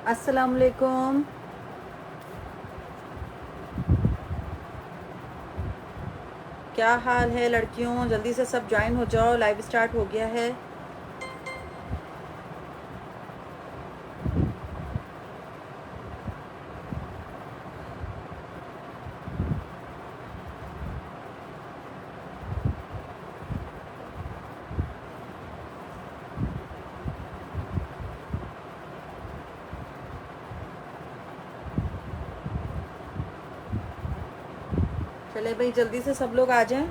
अस्सलाम वालेकुम। क्या हाल है लड़कियों? जल्दी से सब ज्वाइन हो जाओ, लाइव स्टार्ट हो गया है। चले भाई, जल्दी से सब लोग आ जाएं।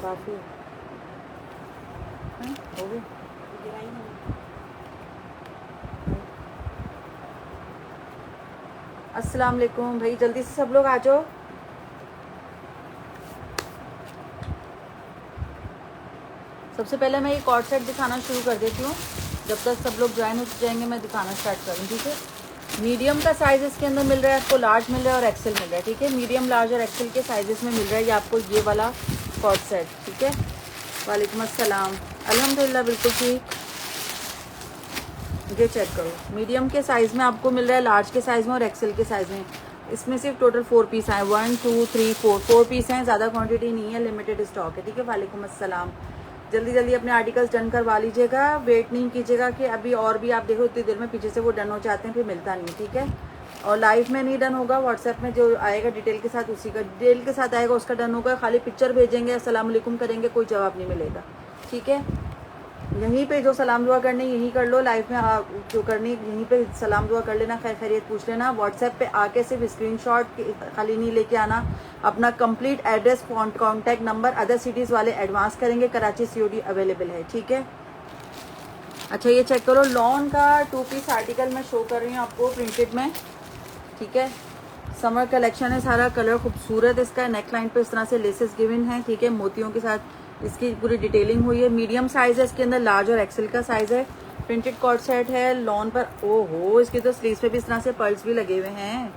काफ़ी हो गई। अस्सलाम वालेकुम भाई, जल्दी से सब लोग आ जाओ। सबसे पहले मैं ये कॉर्ड सेट दिखाना शुरू कर देती हूँ। जब तक सब लोग ज्वाइन हो जाएंगे मैं दिखाना स्टार्ट करूँ, ठीक है। मीडियम का साइज़ इसके अंदर मिल रहा है आपको, लार्ज मिल रहा है और एक्सेल मिल रहा है, ठीक है। मीडियम, लार्ज और एक्सेल के साइजेस में मिल रहा है ये आपको ये वाला कॉर्ड सेट, ठीक है। वालेकुम अस्सलाम। अल्हम्दुलिल्लाह बिल्कुल ठीक। ये चेक करो, मीडियम के साइज़ में आपको मिल रहा है, लार्ज के साइज़ में और एक्सेल के साइज़ में। इसमें सिर्फ टोटल 4 पीस आए, 1 2 3 4 पीस हैं, ज़्यादा क्वांटिटी नहीं है, लिमिटेड स्टॉक है, ठीक है। वालेकुम अस्सलाम। जल्दी जल्दी अपने आर्टिकल्स डन करवा लीजिएगा, वेट नहीं कीजिएगा कि अभी और भी आप देखो उतनी देर में पीछे से वो डन हो जाते हैं, फिर मिलता नहीं, ठीक है। और लाइव में नहीं डन होगा, व्हाट्सएप में जो आएगा डिटेल के साथ उसी का डिटेल के साथ आएगा, उसका डन होगा। खाली पिक्चर भेजेंगे, अस्सलाम वालेकुम करेंगे, कोई जवाब नहीं मिलेगा, ठीक है। यहीं पे जो सलाम दुआ करनी यहीं कर लो, लाइव में जो करनी यहीं पे सलाम दुआ कर लेना, खैर खैरियत पूछ लेना। व्हाट्सएप पे आके सिर्फ स्क्रीनशॉट खाली नहीं लेके आना, अपना complete address, contact number, other cities वाले एडवांस करेंगे, कराची सीओडी अवेलेबल है, ठीक है। अच्छा ये चेक करो, लॉन का 2 पीस आर्टिकल मैं शो कर रही हूँ आपको प्रिंटेड में, ठीक है। समर कलेक्शन है, सारा कलर खूबसूरत इसका, नेक लाइन पे इस तरह से लेसेस गिवन है, ठीक है, मोतियों के साथ इसकी पूरी डिटेलिंग हुई है। मीडियम साइज है इसके अंदर, लार्ज और एक्सेल का साइज है। प्रिंटेड कॉर्ड सेट है लॉन पर। ओहो, इसके तो स्लीव्स पे भी इस तरह से पर्ल्स भी लगे हुए हैं,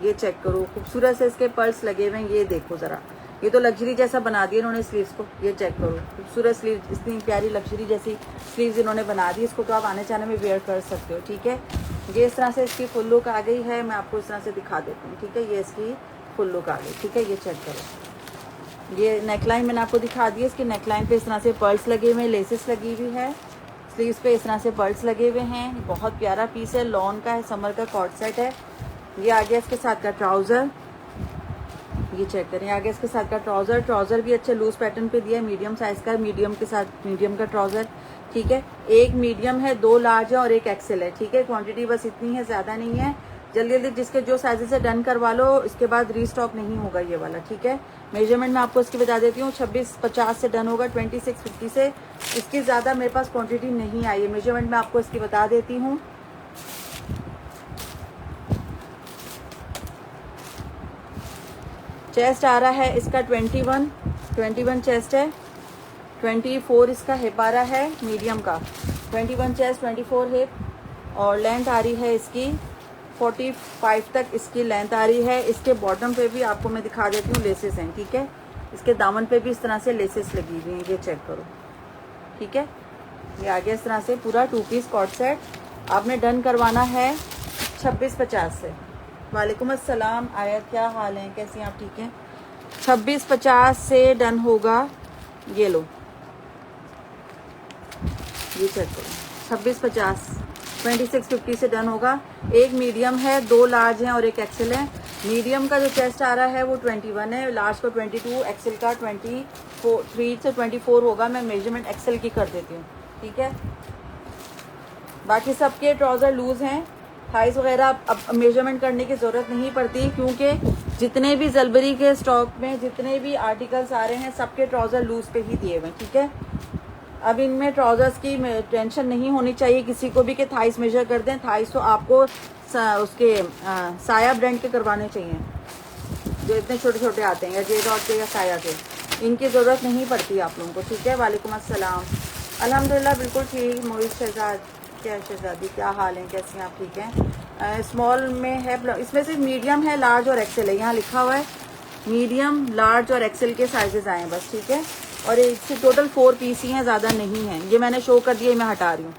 ये चेक करो, खूबसूरत से इसके पर्ल्स लगे हुए हैं, ये देखो जरा, ये तो लग्जरी जैसा बना दिया इन्होंने स्लीव्स को, ये चेक करो, खूबसूरत स्लीव, इतनी प्यारी लग्जरी जैसी स्लीव्स इन्होंने बना दी। इसको तो आप आने जाने में वेयर कर सकते हो, ठीक है। ये इस तरह से इसकी फुल लुक आ गई है, मैं आपको इस तरह से दिखा देती हूँ, ठीक है। ये इसकी फुल लुक आ गई, ठीक है, ये चेक करो। ये नेकलाइन मैंने आपको दिखा दी है, इसकी नेकलाइन पे इस तरह से पर्ल्स लगे हुए हैं, लेसेस लगी हुई है, स्लीव्स पे इस तरह से पर्ल्स लगे हुए हैं। बहुत प्यारा पीस है, लॉन का है, समर का कॉर्ड सेट है। ये आ गया इसके साथ का ट्राउज़र, ये चेक करें, आगे इसके साथ का ट्राउज़र भी अच्छे लूज पैटर्न पे दिया है, मीडियम साइज़ का, मीडियम के साथ मीडियम का ट्राउज़र, ठीक है। एक मीडियम है, 2 लार्ज है और एक एक्सेल है, ठीक है। क्वांटिटी बस इतनी है, ज़्यादा नहीं है। जल्दी जल्दी जिसके जो साइज़ से डन करवा लो, इसके बाद रीस्टॉक नहीं होगा ये वाला, ठीक है। मेजरमेंट मैं आपको इसकी बता देती हूँ, 26-50 से डन होगा, 26-50 से। इसकी ज़्यादा मेरे पास क्वान्टिटी नहीं आई है, मेजरमेंट मैं आपको इसकी बता देती हूँ। चेस्ट आ रहा है इसका 21 चेस्ट है, 24 इसका हिप आ रहा है मीडियम का, 21 चेस्ट, 24 हिप, और लेंथ आ रही है इसकी 45 तक इसकी लेंथ आ रही है। इसके बॉटम पे भी आपको मैं दिखा देती हूँ, लेसेस हैं, ठीक है। इसके दामन पे भी इस तरह से लेसेस लगी हुई हैं, ये चेक करो, ठीक है। ये आ गया इस तरह से पूरा 2 पीस कॉर्ड सेट। आपने डन करवाना है 26-50 से। वालेकुम अस्सलाम आयत, क्या हाल है, कैसी हैं आप, ठीक हैं। 26-50 से डन होगा, ये लो, ये चेक करो, 26-50, 26-50 से डन होगा। एक मीडियम है, 2 लार्ज हैं और एक एक्सेल है। मीडियम का जो चेस्ट आ रहा है वो 21 है, लार्ज का 22, एक्सेल का 3 से 24 होगा। मैं मेजरमेंट एक्सेल की कर देती हूँ, ठीक है। बाकी सबके ट्राउज़र लूज़ हैं, थाइस वगैरह अब मेजरमेंट करने की ज़रूरत नहीं पड़ती, क्योंकि जितने भी जलबरी के स्टॉक में जितने भी आर्टिकल्स आ रहे हैं सबके ट्राउज़र लूज़ पे ही दिए हुए हैं, ठीक है। अब इनमें ट्राउज़र्स की टेंशन नहीं होनी चाहिए किसी को भी कि थाइस मेजर कर दें। थाइस तो आपको उसके साया ब्रांड के करवाने चाहिए, जो इतने छोटे छोटे आते हैं, या जे डॉट के या साया के, इनकी ज़रूरत नहीं पड़ती आप लोगों को, ठीक है। वालेकुम अस्सलाम। अल्हम्दुलिल्लाह बिल्कुल ठीक। मोहित शहजाद, क्या शहजादी, क्या हाल है, कैसे हैं आप, ठीक हैं। स्मॉल में है, इसमें सिर्फ मीडियम है, लार्ज और एक्सेल है, यहाँ लिखा हुआ है मीडियम, लार्ज और एक्सेल के साइजेस आए हैं बस, ठीक है। और इससे टोटल 4 पीस ही हैं, ज़्यादा नहीं है। ये मैंने शो कर दिया, मैं हटा रही हूँ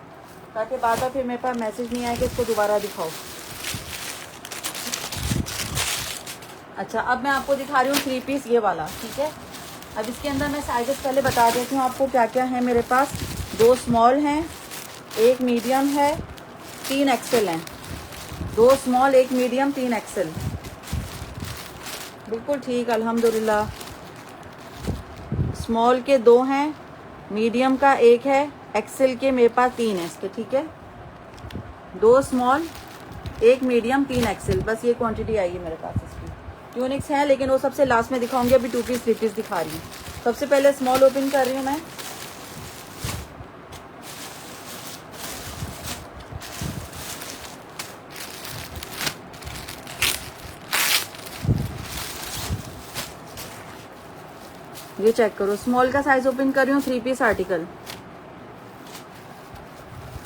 ताकि बार बार फिर मेरे पास मैसेज नहीं आए कि इसको दोबारा दिखाओ। अच्छा, अब मैं आपको दिखा रही हूँ 3 पीस ये वाला, ठीक है। अब इसके अंदर मैं साइजेस पहले बता देती हूँ आपको क्या क्या है मेरे पास। 2 स्मॉल हैं, 1 मीडियम है, 3 एक्सेल हैं। 2 स्मॉल, 1 मीडियम, 3 एक्सेल, बिल्कुल ठीक अल्हम्दुलिल्लाह। स्मॉल के 2 हैं, मीडियम का 1 है, एक्सेल के मेरे पास 3 है इसके, ठीक है। 2 स्मॉल, 1 मीडियम, 3 एक्सेल, बस ये क्वांटिटी आई है मेरे पास इसकी। ट्यूनिक्स हैं लेकिन वो सबसे लास्ट में दिखाऊंगी, अभी 2 पीस 3 पीस दिखा रही हूँ। सबसे पहले स्मॉल ओपन कर रही हूँ मैं। ये चेक करो, स्मॉल का साइज ओपन कर रही हूँ, 3 पीस आर्टिकल,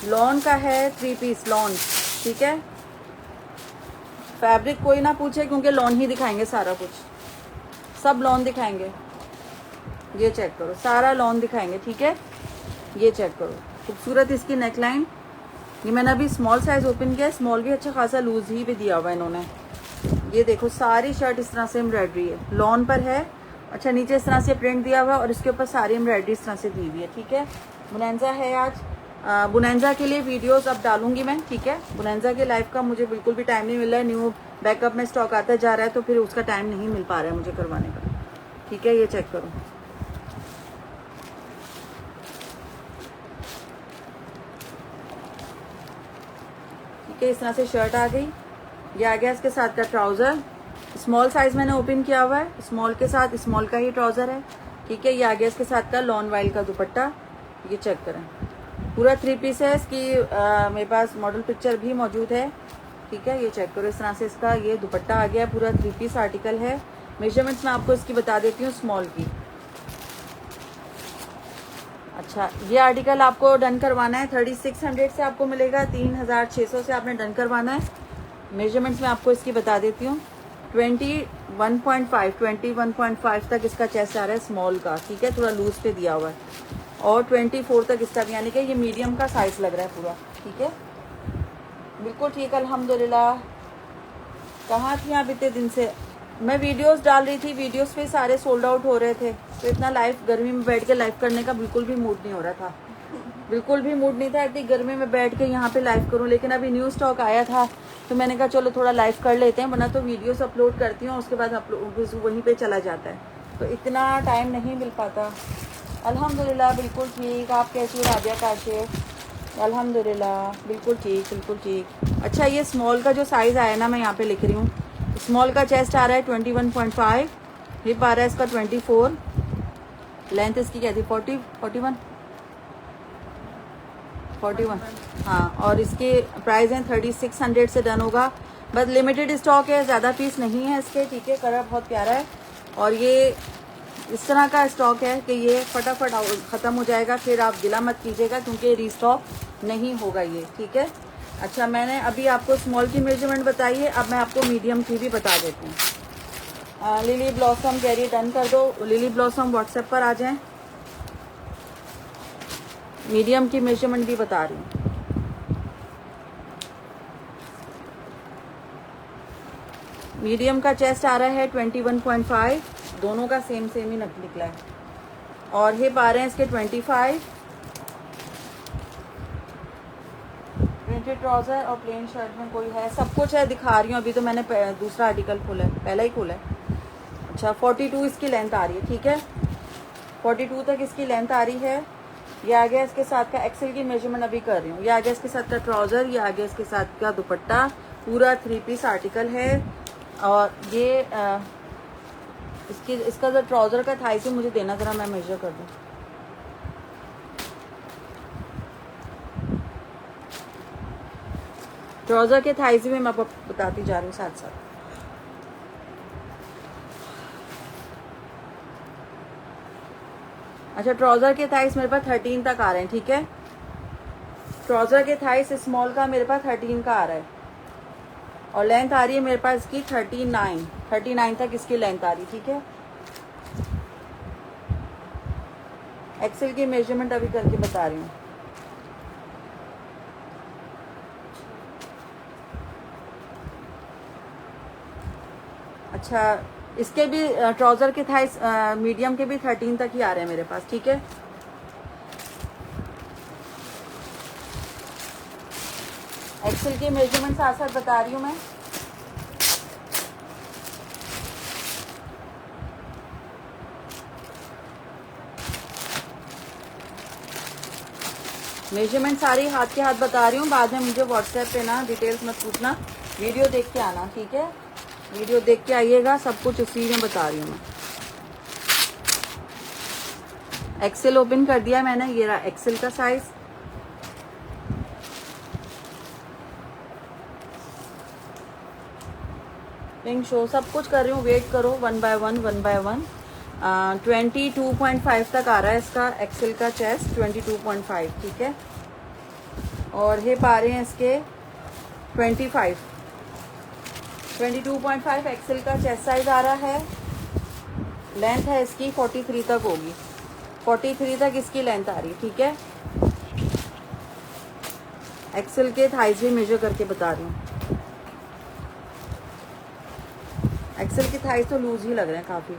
लॉन का है, 3 पीस लॉन, ठीक है। फैब्रिक कोई ना पूछे क्योंकि लॉन ही दिखाएंगे, सारा कुछ सब लॉन दिखाएंगे। ये चेक करो, सारा लॉन दिखाएंगे, ठीक है। ये चेक करो, खूबसूरत इसकी नेकलाइन। ये मैंने अभी स्मॉल साइज ओपन किया, स्मॉल भी अच्छा खासा लूज ही भी दिया हुआ है इन्होंने। ये देखो, सारी शर्ट इस तरह से एम्ब्रॉयडरी है, लॉन पर है। अच्छा, नीचे इस तरह से प्रिंट दिया हुआ है और इसके ऊपर सारी एम्ब्रॉयडरी इस तरह से दी हुई है, ठीक है। बुनैंजा है आज, बुनैंजा के लिए वीडियोस अब डालूंगी मैं, ठीक है। बुनैंजा के लाइव का मुझे बिल्कुल भी टाइम नहीं मिल रहा है, न्यू बैकअप में स्टॉक आता जा रहा है तो फिर उसका टाइम नहीं मिल पा रहा है मुझे करवाने का, ठीक है। ये चेक करो, ठीक है। इस तरह से शर्ट आ गई, ये आ गया इसके साथ का ट्राउज़र। स्मॉल साइज मैंने ओपन किया हुआ है, स्मॉल के साथ स्मॉल का ही ट्राउज़र है, ठीक है। ये आ गया इसके साथ का लॉन वाइल का दुपट्टा, ये चेक करें, पूरा 3 पीस है। इसकी मेरे पास मॉडल पिक्चर भी मौजूद है, ठीक है। ये चेक करो, इस तरह से इसका ये दुपट्टा आ गया, पूरा 3 पीस आर्टिकल है। मेजरमेंट्स मैं आपको इसकी बता देती हूँ स्मॉल की। अच्छा, ये आर्टिकल आपको डन करवाना है 3600 से आपको मिलेगा, 3600 से आपने डन करवाना है। मेजरमेंट्स मैं आपको इसकी बता देती हूँ। 21.5 तक इसका चेस्ट आ रहा है स्मॉल का, ठीक है, थोड़ा लूज पे दिया हुआ है। और 24 तक इसका भी, यानी कि ये मीडियम का साइज लग रहा है पूरा, ठीक है। बिल्कुल ठीक अल्हम्दुलिल्लाह। कहाँ थी आप इतने दिन से? मैं वीडियोस डाल रही थी, वीडियोस पे सारे सोल्ड आउट हो रहे थे, तो इतना लाइव गर्मी में बैठ के लाइव करने का बिल्कुल भी मूड नहीं हो रहा था, बिल्कुल भी मूड नहीं था इतनी गर्मी में बैठ के यहाँ पे लाइव करूँ। लेकिन अभी न्यू स्टॉक आया था तो मैंने कहा चलो थोड़ा लाइव कर लेते हैं, वरना तो वीडियोस अपलोड करती हूँ उसके बाद अपलोड वहीं पे चला जाता है, तो इतना टाइम नहीं मिल पाता। अल्हम्दुलिल्लाह बिल्कुल ठीक। आप कैसी हो राबिया काशिफ? अल्हम्दुलिल्लाह बिल्कुल ठीक, बिल्कुल ठीक। अच्छा, ये स्मॉल का जो साइज़ आया ना, मैं यहाँ पे लिख रही हूँ, स्मॉल का चेस्ट आ रहा है 21.5, हिप आ रहा है इसका 24, लेंथ इसकी क्या थी 41, हाँ। और इसके प्राइस हैं 3600 से डन होगा, बस लिमिटेड स्टॉक है, ज़्यादा पीस नहीं है इसके, ठीक है। कलर बहुत प्यारा है और ये इस तरह का स्टॉक है कि ये फटाफट ख़त्म हो जाएगा, फिर आप गिला मत कीजिएगा क्योंकि रीस्टॉक नहीं होगा ये, ठीक है। अच्छा, मैंने अभी आपको स्मॉल की मेजरमेंट बताई है, अब मैं आपको मीडियम की भी बता देती हूँ। लिली ब्लॉसम कह रही है डन कर दो। लिली ब्लॉसम व्हाट्सएप पर आ जाएं, मीडियम की मेजरमेंट भी बता रही हूँ। मीडियम का चेस्ट आ रहा है 21.5, दोनों का सेम ही निकला है, और हिप आ रहे हैं इसके 25 प्रिंटेड ट्राउज़र और प्लेन शर्ट में कोई है, सब कुछ है, दिखा रही हूँ। अभी तो मैंने दूसरा आर्टिकल खोला है, पहला ही खोला है। अच्छा 42 इसकी लेंथ आ रही है, ठीक है, 42 तक इसकी लेंथ आ रही है। ये आ गया इसके साथ का एक्सेल की मेजरमेंट अभी कर रही हूँ। ये आ गया इसके साथ का ट्राउज़र, ये आ गया इसके साथ का दुपट्टा, पूरा 3 पीस आर्टिकल है। और ये इसका जो ट्राउज़र का थाई से मुझे देना, ज़रा मैं मेजर कर दूँ। ट्राउज़र के थाई से भी मैं आपको बताती जा रही हूँ साथ साथ। अच्छा ट्राउज़र के थाइस मेरे पास 13 तक आ रहे हैं, ठीक है, ट्राउज़र के थाइस स्मॉल का मेरे पास 13 का आ रहा है और लेंथ आ रही है मेरे पास इसकी 39 तक इसकी लेंथ आ रही है, ठीक है। एक्सेल की मेजरमेंट अभी करके बता रही हूँ। अच्छा इसके भी ट्राउज़र के थाइस मीडियम के भी 13 तक ही आ रहे हैं मेरे पास, ठीक है। एक्सेल की मेजरमेंट साथ साथ बता रही हूँ मैं। मेजरमेंट सारी हाथ के हाथ बता रही हूँ, बाद में मुझे व्हाट्सएप पे ना डिटेल्स मत पूछना, वीडियो देख के आना, ठीक है, वीडियो देख के आइएगा, सब कुछ उसी में बता रही हूँ मैं। एक्सेल ओपन कर दिया मैंने, ये रहा एक्सेल का साइज। पिंक शो सब कुछ कर रही हूँ, वेट करो, 1 बाय 1 22.5 तक आ रहा है इसका एक्सेल का चेस्ट, 22.5, ठीक है। और हिप आ रहे हैं इसके 22.5 एक्सेल का चेस्ट साइज आ रहा है। लेंथ है इसकी 43 तक होगी, 43 तक इसकी लेंथ आ रही है, ठीक है। एक्सेल के थाइज भी मेजर करके बता रही हूँ। एक्सेल के थाइज तो लूज ही लग रहे हैं काफ़ी,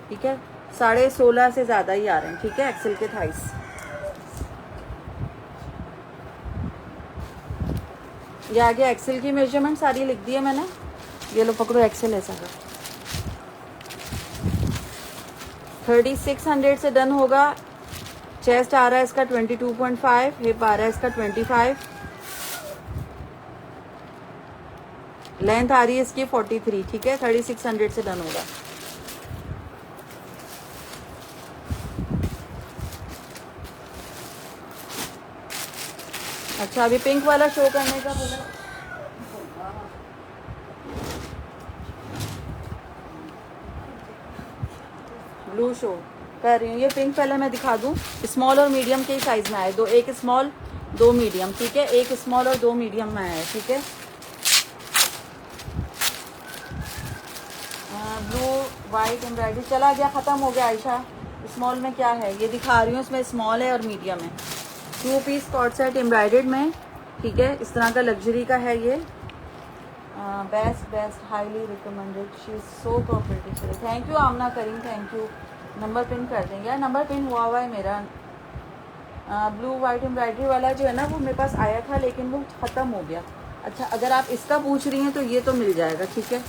ठीक है, 16.5 से ज़्यादा ही आ रहे हैं, ठीक है, एक्सेल के थाइज। ये आ गया एक्सेल की मेजरमेंट, सारी लिख दी है मैंने। ये लो पकड़ो, एक्सेल है सारा। 3600 से डन होगा। चेस्ट आ रहा है इसका 22.5, हिप आ रहा है इसका 25, लेंथ आ रही है इसकी 43, ठीक है, 3600 से डन होगा। अच्छा अभी पिंक वाला शो करने का बोला, ब्लू शो कर रही हूँ। ये पिंक पहले मैं दिखा दूँ, स्मॉल और मीडियम के साइज में आए, दो, एक स्मॉल 2 मीडियम, ठीक है, एक स्मॉल और 2 मीडियम में आया है, ठीक है। ब्लू वाइट एम्ब्रॉयडरी चला गया, ख़त्म हो गया आयशा। स्मॉल में क्या है ये दिखा रही हूँ, इसमें स्मॉल है और मीडियम है। 2 पीस कॉर्ड सेट एम्ब्रॉयडर्ड में, ठीक है, इस तरह का लग्जरी का है ये। Best highly recommended, she is so competitive. Thank you Amna Karim, thank you. Number pin कर देंगे यार, नंबर पिन हुआ है मेरा। ब्लू वाइट एम्ब्रॉयडरी वाला जो है ना वो मेरे पास आया था लेकिन वो ख़त्म हो गया। अच्छा अगर आप इसका पूछ रही हैं तो ये तो मिल जाएगा, ठीक है।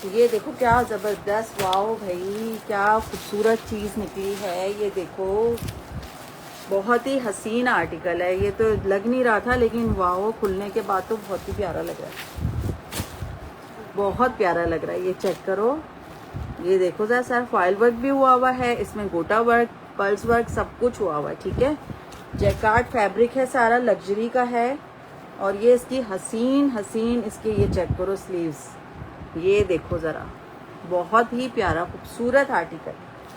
ये देखो क्या ज़बरदस्त, वाओ भाई क्या खूबसूरत चीज़ निकली है, ये देखो बहुत ही हसीन आर्टिकल है। ये तो लग नहीं रहा था लेकिन वाओ खुलने के बाद तो बहुत ही प्यारा लग रहा है, बहुत प्यारा लग रहा है। ये चेक करो, ये देखो ज़रा सर, फॉइल वर्क भी हुआ है इसमें, गोटा वर्क, पल्स वर्क, सब कुछ हुआ है, ठीक है। जैकार्ड फैब्रिक है सारा, लग्जरी का है। और ये इसकी हसीन इसके ये चेक करो स्लीव्स, ये देखो ज़रा, बहुत ही प्यारा खूबसूरत आर्टिकल,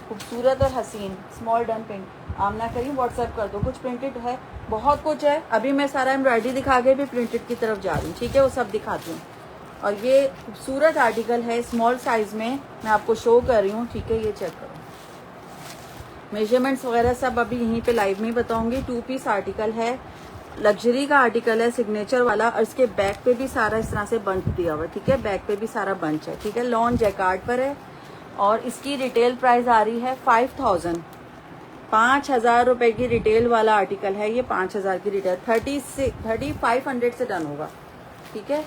खूबसूरत और हसीन। स्मॉल डन प्रिंट आमना करीम व्हाट्सएप कर दो, कुछ प्रिंटेड है, बहुत कुछ है। अभी मैं सारा एम्ब्रॉयडरी दिखा के भी प्रिंटेड की तरफ जा रही हूँ, ठीक है, वो सब दिखाती हूँ। और ये खूबसूरत आर्टिकल है स्मॉल साइज़ में, मैं आपको शो कर रही हूँ, ठीक है। ये चेक करो, मेजरमेंट्स वगैरह सब अभी यहीं पे लाइव में ही बताऊँगी। 2 पीस आर्टिकल है, लग्जरी का आर्टिकल है, सिग्नेचर वाला। और इसके बैक पे भी सारा इस तरह से बंच दिया हुआ है, ठीक है, बैक पे भी सारा बंच है, ठीक है। लॉन जैकार्ड पर है और इसकी रिटेल प्राइस आ रही है 5000, 5,000 रुपए की रिटेल वाला आर्टिकल है ये, 5,000 की रिटेल। 3500 से डन होगा, ठीक है,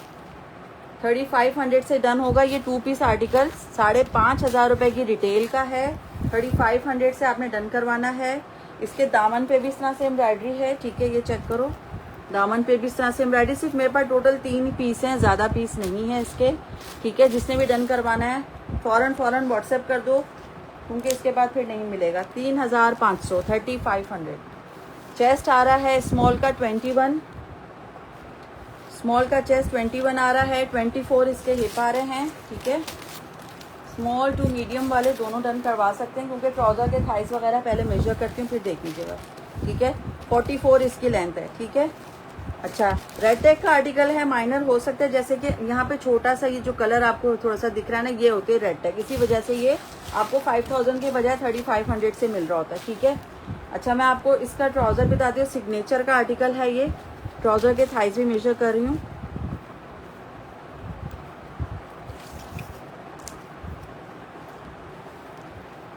3500 से डन होगा। ये 2 पीस आर्टिकल 5,500 रुपए की रिटेल का है। 3500 से आपने डन करवाना है। इसके दामन पे भी इस तरह से एम्ब्रॉयडरी है, ठीक है, ये चेक करो, दामन पे भी इस तरह से एम्ब्रॉयडरी। सिर्फ मेरे पास टोटल 3 पीस हैं, ज़्यादा पीस नहीं है इसके, ठीक है। जिसने भी डन करवाना है फ़ौरन व्हाट्सएप कर दो, क्योंकि इसके बाद फिर नहीं मिलेगा। 3,500, 3500। चेस्ट आ रहा है स्मॉल का 21, स्मॉल का चेस्ट 21 आ रहा है। 24 इसके हिप आ रहे हैं, ठीक है। स्मॉल टू मीडियम वाले दोनों डन करवा सकते हैं, क्योंकि ट्राउज़र के थाइस वगैरह पहले मेजर करती हूँ, फिर देख लीजिएगा, ठीक है। 44 इसकी लेंथ है, ठीक है। अच्छा, रेड टेक का आर्टिकल है, माइनर हो सकता है, जैसे कि यहाँ पे छोटा सा ये जो कलर आपको थोड़ा सा दिख रहा है ना, ये होते हैं रेड टेक, इसी वजह से ये आपको 5,000 के बजाय 3500 से मिल रहा होता है, ठीक है। अच्छा, मैं आपको इसका ट्राउज़र बताती हूँ, सिग्नेचर का आर्टिकल है ये। ट्राउज़र के थाइस भी मेजर कर रही हूँ,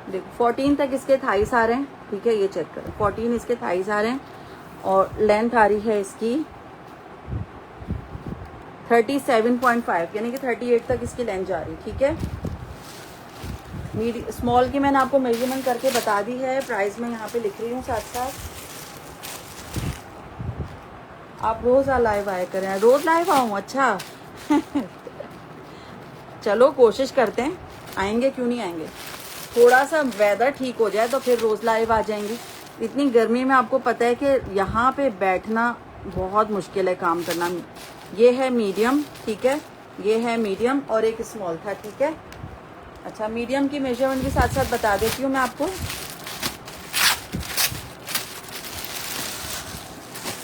देखो 14 तक इसके थाइस आ रहे हैं, ठीक है, ये चेक करें, 14 इसके थाइस आ रहे हैं। और लेंथ आ रही है इसकी 37.5, यानी कि 38 तक इसकी लेंथ जा रही है, ठीक है। स्मॉल की मैंने आपको मेजरमेंट करके बता दी है, प्राइस में यहाँ पे लिख रही हूँ साथ साथ। आप रोज़ लाइव आया करें, रोज़ लाइव आऊँ, अच्छा चलो कोशिश करते हैं, आएंगे क्यों नहीं आएंगे। थोड़ा सा वेदर ठीक हो जाए तो फिर रोज़ लाइव आ जाएंगे। इतनी गर्मी में आपको पता है कि यहाँ पे बैठना बहुत मुश्किल है, काम करना। ये है मीडियम, ठीक है, ये है मीडियम और एक स्मॉल था, ठीक है। अच्छा, मीडियम की मेजरमेंट भी साथ साथ बता देती हूँ मैं आपको।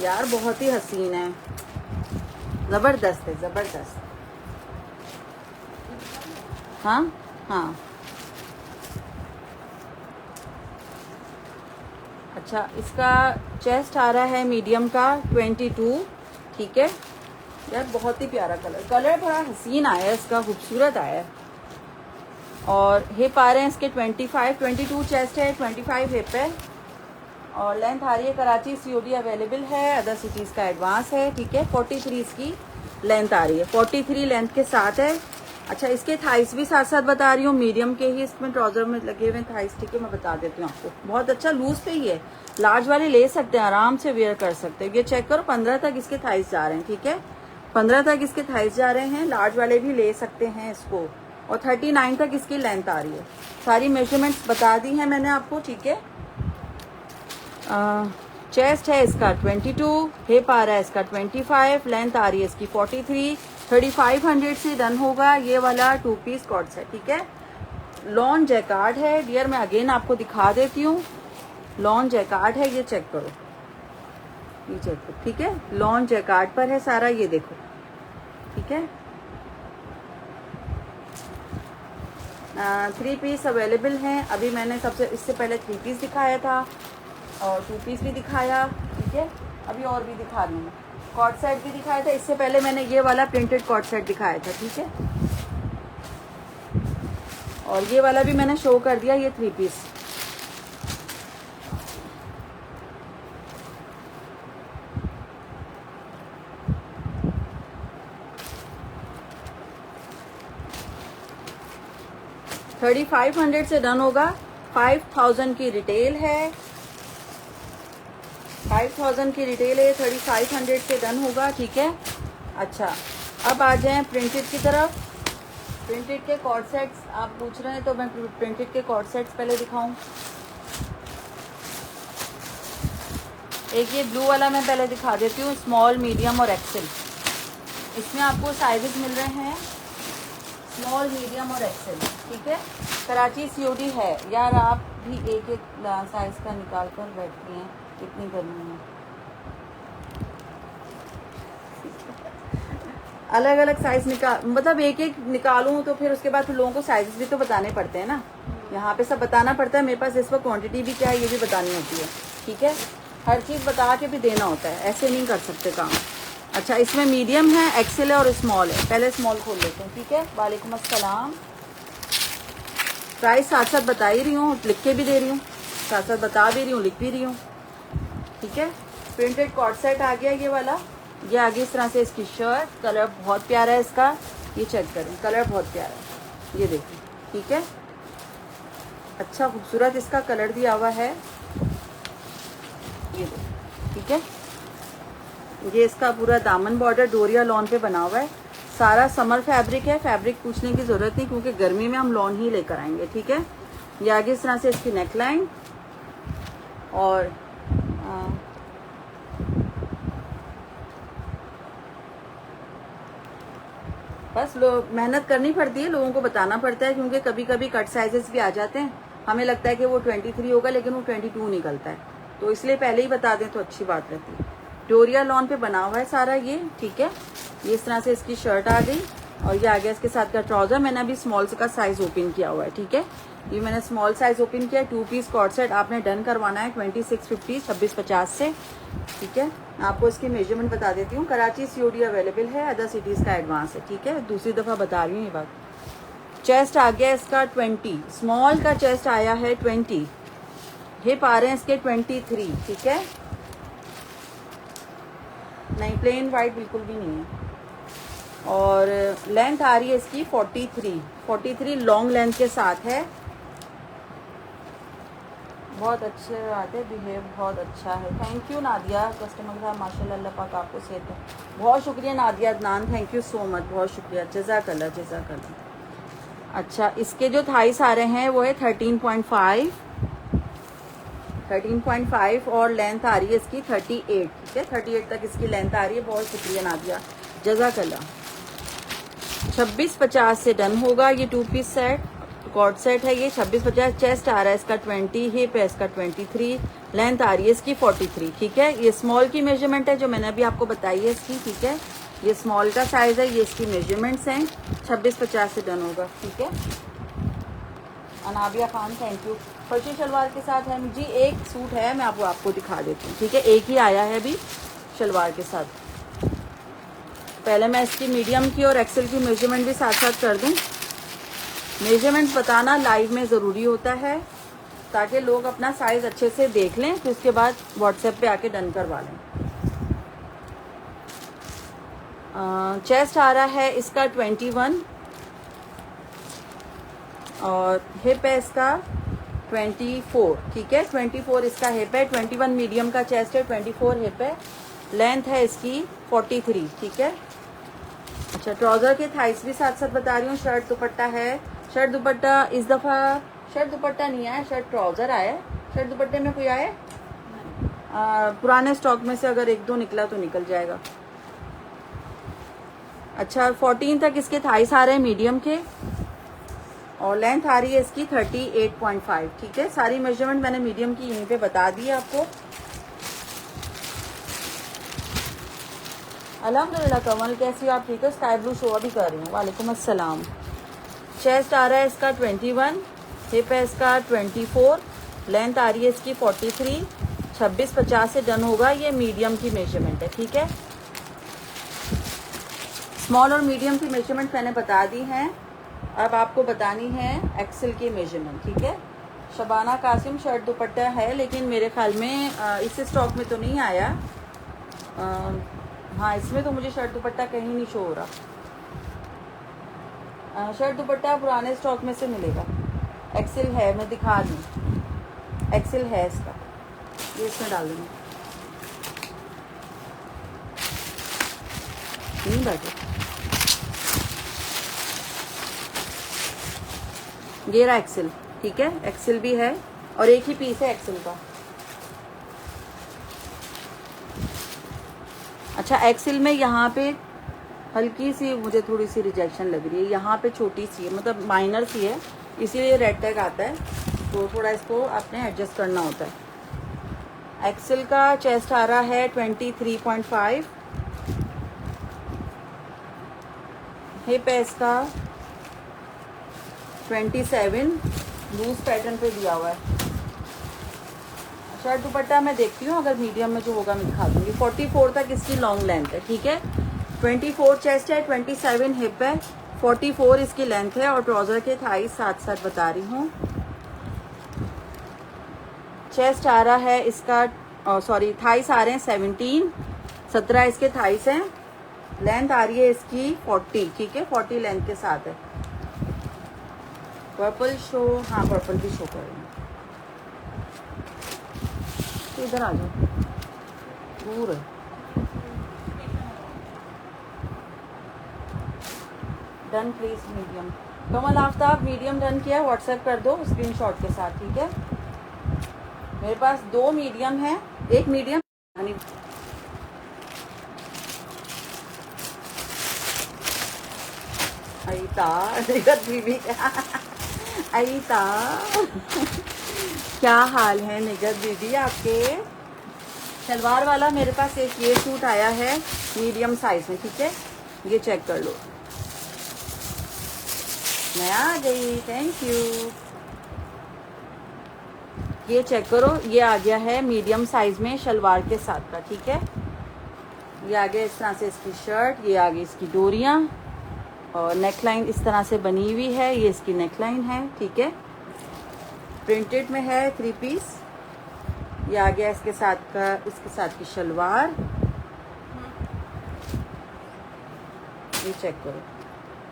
यार बहुत ही हसीन है, ज़बरदस्त है, ज़बरदस्त। हाँ हाँ, अच्छा, इसका चेस्ट आ रहा है मीडियम का 22, ठीक है। यार बहुत ही प्यारा कलर, कलर बड़ा हसीन आया है इसका, खूबसूरत आया है। और हिप आ रहे हैं इसके 25, 22 चेस्ट है, 25 हिप है। और लेंथ आ रही है, कराची COD अवेलेबल है, अदर सिटीज़ का एडवांस है, ठीक है। 43 इसकी लेंथ आ रही है, 43 लेंथ के साथ है। अच्छा, इसके थाइस भी साथ साथ बता रही हूँ, मीडियम के ही इसमें ट्राउज़र में लगे हुए थाइस, ठीक है, मैं बता देती हूँ आपको। बहुत अच्छा लूज पे ही है, लार्ज वाले ले सकते हैं, आराम से वेयर कर सकते हैं। ये चेक करो, 15 तक इसके थाइस जा रहे हैं, ठीक है, 15 तक इसके थाइस जा रहे हैं, लार्ज वाले भी ले सकते हैं इसको। और 39 तक इसकी लेंथ आ रही है। सारी मेजरमेंट्स बता दी हैं मैंने आपको, ठीक है। चेस्ट है इसका 22, हिप आ रहा है इसका 25, लेंथ आ रही है इसकी 43। 3500 से डन होगा ये वाला 2 पीस कॉर्ड सेट, ठीक है। लॉन जैकार्ड है डियर, मैं अगेन आपको दिखा देती हूँ। लॉन जैकार्ड है, ये चेक करो, ये चेक करो, ठीक है। लॉन जैकार्ड पर है सारा, ये देखो, ठीक है। 3 पीस अवेलेबल हैं। अभी मैंने सबसे इससे पहले 3 पीस दिखाया था और 2 पीस भी दिखाया, ठीक है। अभी और भी दिखा रही हूँ, मैं कॉर्ड सेट भी दिखाया था। इससे पहले मैंने ये वाला प्रिंटेड कॉर्ड सेट दिखाया था, ठीक है। और ये वाला भी मैंने शो कर दिया, ये 3 पीस। $3,500 से डन होगा। 5,000 की रिटेल है, 5,000 की रिटेल है, 3,500 से डन होगा, ठीक है। अच्छा, अब आ जाएं प्रिंटेड की तरफ। प्रिंटेड के कॉर्ड सेट्स आप पूछ रहे हैं, तो मैं प्रिंटेड के कॉर्ड सेट्स पहले दिखाऊं। एक ये ब्लू वाला मैं पहले दिखा देती हूँ, स्मॉल, मीडियम और एक्सेल। इसमें आपको साइजेस मिल रहे हैं, स्मॉल, मीडियम और एक्सेल, ठीक है। कराची COD है। यार आप भी एक एक साइज का निकाल कर बैठती हैं, कितनी गर्मी है। अलग अलग साइज निकाल, मतलब एक एक निकालूं तो फिर उसके बाद फिर लोगों को साइजेस भी तो बताने पड़ते हैं ना। यहाँ पे सब बताना पड़ता है, मेरे पास इस वक्त क्वांटिटी भी क्या है ये भी बतानी होती है, ठीक है। हर चीज़ बता के भी देना होता है, ऐसे नहीं कर सकते काम। अच्छा, इसमें मीडियम है, एक्सेल है और स्मॉल है। पहले स्मॉल खोल लेते हैं, ठीक है। वालेकुम अस्सलाम। प्राइस साथ साथ बता ही रही हूँ, लिख के भी दे रही हूँ। साथ साथ बता भी रही हूँ, लिख भी रही हूँ, ठीक है। प्रिंटेड कॉर्ड सेट आ गया ये वाला। ये आगे इस तरह से इसकी शर्ट, कलर बहुत प्यारा है इसका, ये चेक करें, कलर बहुत प्यारा है, ये देखिए, ठीक है। अच्छा खूबसूरत इसका कलर दिया हुआ है, ये देखिए, ठीक है। ये इसका पूरा दामन बॉर्डर डोरिया लॉन पे बना हुआ है, सारा समर फैब्रिक है, फैब्रिक पूछने की ज़रूरत नहीं क्योंकि गर्मी में हम लॉन ही लेकर आएंगे, ठीक है। ये आगे इस तरह से इसकी नेक लाइन, और बस मेहनत करनी पड़ती है, लोगों को बताना पड़ता है क्योंकि कभी कभी कट साइजेस भी आ जाते हैं, हमें लगता है कि वो 23 होगा लेकिन वो 22 निकलता है, तो इसलिए पहले ही बता दें तो अच्छी बात रहती है। डोरिया लॉन पे बना हुआ है सारा ये, ठीक है। ये इस तरह से इसकी शर्ट आ गई, और ये आ गया इसके साथ का ट्राउजर। मैंने अभी स्मॉल का साइज ओपन किया हुआ है, ठीक है। ये मैंने स्मॉल साइज ओपन किया, 2 पीस कॉर्ड सेट आपने डन करवाना है 2650 2650 से, ठीक है। आपको इसकी मेजरमेंट बता देती हूँ। कराची सीओडी अवेलेबल है, अदर सिटीज़ का एडवांस है, ठीक है। दूसरी दफ़ा बता रही हूँ ये बात। चेस्ट आ गया इसका 20, स्मॉल का चेस्ट आया है 20, हिप आ रहे हैं इसके 23, ठीक है। नहीं प्लेन वाइट बिल्कुल भी नहीं है, और लेंथ आ रही है इसकी 43 लॉन्ग लेंथ के साथ है। बहुत अच्छे बात है, बिहेव बहुत अच्छा है। थैंक यू नादिया, कस्टमर साहब माशाल्लाह, अल्लाह पाक आपको सेहत है। बहुत शुक्रिया Nadia Adnan, thank you so much, बहुत शुक्रिया, जज़ाकल्लाह जज़ाकल्लाह। अच्छा इसके जो थाइस आ रहे हैं वो है 13.5 और लेंथ आ रही है इसकी 38, ठीक है। 38 तक इसकी लेंथ आ रही है। बहुत शुक्रिया नादिया, जज़ाकल्लाह। 2650 से डन होगा। ये 2 पीस सेट कॉर्ड सेट है, ये 2650। चेस्ट आ रहा है इसका 20, हिप है इसका 23, लेंथ आ रही है इसकी 43, ठीक है। ये स्मॉल की मेजरमेंट है जो मैंने अभी आपको बताई है इसकी, ठीक है। ये स्मॉल का साइज है, ये इसकी मेजरमेंट्स हैं। 2650 से डन होगा, ठीक है। Anabia Khan thank you. फर्शी शलवार के साथ है जी, एक सूट है, मैं आपको दिखा देती हूँ, ठीक है। एक ही आया है अभी शलवार के साथ। पहले मैं इसकी मीडियम की और एक्सेल की मेजरमेंट भी साथ साथ कर दूं। मेजरमेंट्स बताना लाइव में ज़रूरी होता है ताकि लोग अपना साइज़ अच्छे से देख लें, फिर उसके बाद व्हाट्सएप पे आके डन करवा लें। चेस्ट आ रहा है इसका 21 और हिप है इसका 24, ठीक है। 24 इसका हिप है, 21 मीडियम का चेस्ट है, 24 हिप है, लेंथ है इसकी 43, ठीक है। अच्छा ट्राउज़र के थाइस भी साथ साथ बता रही हूँ। शर्ट दुपट्टा है, शर्ट दुपट्टा इस दफ़ा शर्ट दुपट्टा नहीं आया, शर्ट ट्राउज़र आया। शर्ट दुपट्टे में कोई आया पुराने स्टॉक में से अगर 1-2 निकला तो निकल जाएगा। अच्छा 14 तक इसके थाइस आ रहे हैं मीडियम के, और लेंथ आ रही है इसकी 38.5, ठीक है। सारी मेजरमेंट मैंने मीडियम की यहीं पे बता दी है आपको। अल्हम्दुलिल्लाह कमल कैसी हो आप, ठीक है। स्काई ब्लू शो अभी कर रही हूँ। वालेकुम अस्सलाम। चेस्ट आ रहा है इसका 21, हिप है इसका 24, लेंथ आ रही है इसकी 43, 2650 से डन होगा। ये मीडियम की मेजरमेंट है, ठीक है। स्मॉल और मीडियम की मेजरमेंट मैंने बता दी हैं, अब आपको बतानी है एक्सेल की मेजरमेंट, ठीक है। शबाना कासिम शर्ट दुपट्टा है लेकिन मेरे ख्याल में इस स्टॉक में तो नहीं आया। हाँ इसमें तो मुझे शर्ट दुपट्टा कहीं नहीं शो हो रहा। शर्ट दुपट्टा पुराने स्टॉक में से मिलेगा। एक्सेल है, मैं दिखा दूँ, एक्सेल है इसका, ये इसमें डाल दूँगी। नहीं बैठे, ये रहा एक्सेल, ठीक है। एक्सेल भी है और एक ही पीस है एक्सेल का। अच्छा एक्सेल में यहाँ पे हल्की सी मुझे थोड़ी सी रिजेक्शन लग रही है, यहाँ पे छोटी सी है, मतलब माइनर सी है, इसीलिए रेड टैग आता है, तो थोड़ा इसको आपने एडजस्ट करना होता है। एक्सेल का चेस्ट आ रहा है 23.5, हिप है इसका 27, लूज पैटर्न पे दिया हुआ है। शर्ट दुपट्टा मैं देखती हूँ, अगर मीडियम में जो होगा मैं दिखा दूँगी। 44 तक इसकी लॉन्ग लेंथ है, ठीक है। 24 चेस्ट है, 27 हिप है, 44 इसकी लेंथ है, और ट्राउज़र के थाइस साथ साथ बता रही हूँ। चेस्ट आ रहा है इसका, सॉरी थाइस आ रहे हैं 17 इसके थाइस हैं। लेंथ आ रही है इसकी 40, ठीक है, 40 लेंथ के साथ है। पर्पल शो, हाँ पर्पल भी शो कर रही है। तो इधर आ जाओ, दूर है। Done please medium. Kamal Aftab medium done किया, व्हाट्सएप कर दो स्क्रीनशॉट के साथ, ठीक है। मेरे पास 2 मीडियम है, एक मीडियम अईता बीबी अईता क्या हाल है निगत दीदी आपके। सलवार वाला मेरे पास एक ये सूट आया है मीडियम साइज में, ठीक है, ये चेक कर लो। मैं आ गई, थैंक यू। ये चेक करो, ये आ गया है मीडियम साइज में शलवार के साथ का, ठीक है। ये आ गया इस तरह से इसकी शर्ट, ये आ गई इसकी डोरियां और नेकलाइन इस तरह से बनी हुई है, ये इसकी नेकलाइन है, ठीक है। प्रिंटेड में है 3 पीस। ये आ गया इसके साथ की शलवार, ये चेक करो,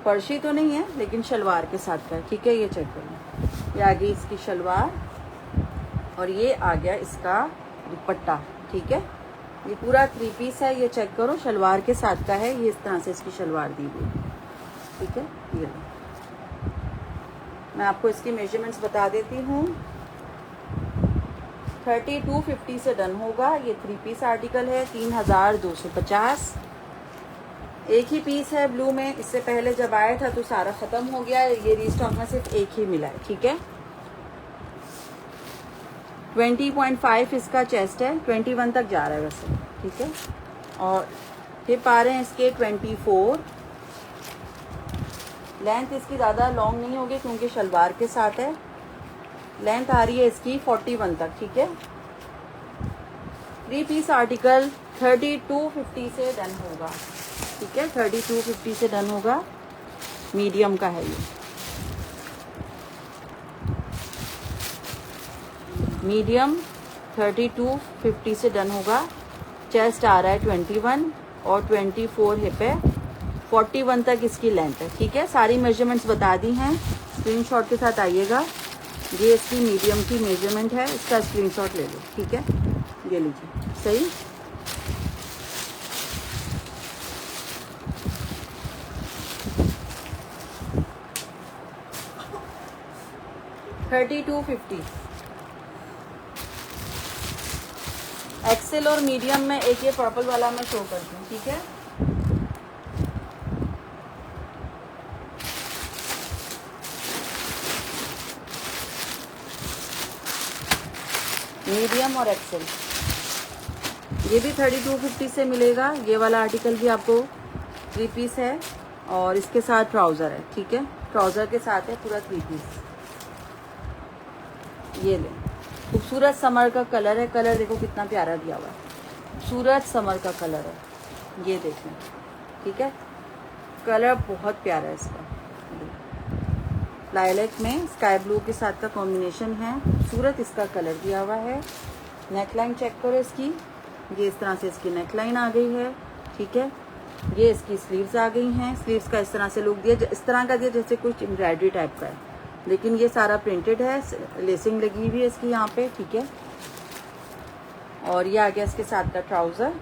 फर्शी तो नहीं है लेकिन शलवार के साथ का है, ठीक है। ये चेक करो, ये आ गई इसकी शलवार और ये आ गया इसका दुपट्टा, ठीक है। ये पूरा 3 पीस है, ये चेक करो, शलवार के साथ का है। ये इस तरह से इसकी शलवार दी हुई, ठीक है। ये मैं आपको इसकी मेजरमेंट्स बता देती हूँ। 3250 से डन होगा। ये 3 पीस आर्टिकल है, 3250। एक ही पीस है ब्लू में, इससे पहले जब आया था तो सारा ख़त्म हो गया, ये रीस्टॉक में सिर्फ एक ही मिला है, ठीक है। 20.5 इसका चेस्ट है, 21 तक जा रहा है वैसे, ठीक है। और हिप आ रहे हैं इसके 24। लेंथ इसकी ज़्यादा लॉन्ग नहीं होगी क्योंकि शलवार के साथ है। लेंथ आ रही है इसकी 41 तक, ठीक है। 3 पीस आर्टिकल 3250 से डन होगा, ठीक है। 3250 से डन होगा, मीडियम का है ये। मीडियम 3250 से डन होगा। चेस्ट आ रहा है 21 और 24 हिप है, 41 तक इसकी लेंथ है, ठीक है। सारी मेजरमेंट्स बता दी हैं, स्क्रीनशॉट के साथ आइएगा। ये इसकी मीडियम की मेजरमेंट है, इसका स्क्रीनशॉट ले लो, ठीक है। ये लीजिए, सही। $32.50 एक्सेल और मीडियम में। एक ये पर्पल वाला मैं शो करती हूँ, ठीक है। मीडियम और एक्सेल, ये भी 3250 से मिलेगा। ये वाला आर्टिकल भी आपको 3 पीस है और इसके साथ ट्राउज़र है, ठीक है। ट्राउज़र के साथ है पूरा 3 पीस। ये ले, खूबसूरत समर का कलर है। कलर देखो कितना प्यारा दिया हुआ है, खूबसूरत समर का कलर है, ये देखें, ठीक है। कलर बहुत प्यारा है इसका, लाइलेक में स्काई ब्लू के साथ का कॉम्बिनेशन है, खूबसूरत इसका कलर दिया हुआ है। नेकलाइन चेक करो इसकी, ये इस तरह से इसकी नेकलाइन आ गई है, ठीक है। ये इसकी स्लीव्स आ गई हैं। स्लीव्स का इस तरह से लुक दिया, इस तरह का दिया जैसे कुछ एम्ब्रॉयडरी टाइप का है, लेकिन ये सारा प्रिंटेड है, लेसिंग लगी हुई है इसकी यहाँ पे, ठीक है। और ये आ गया इसके साथ का ट्राउज़र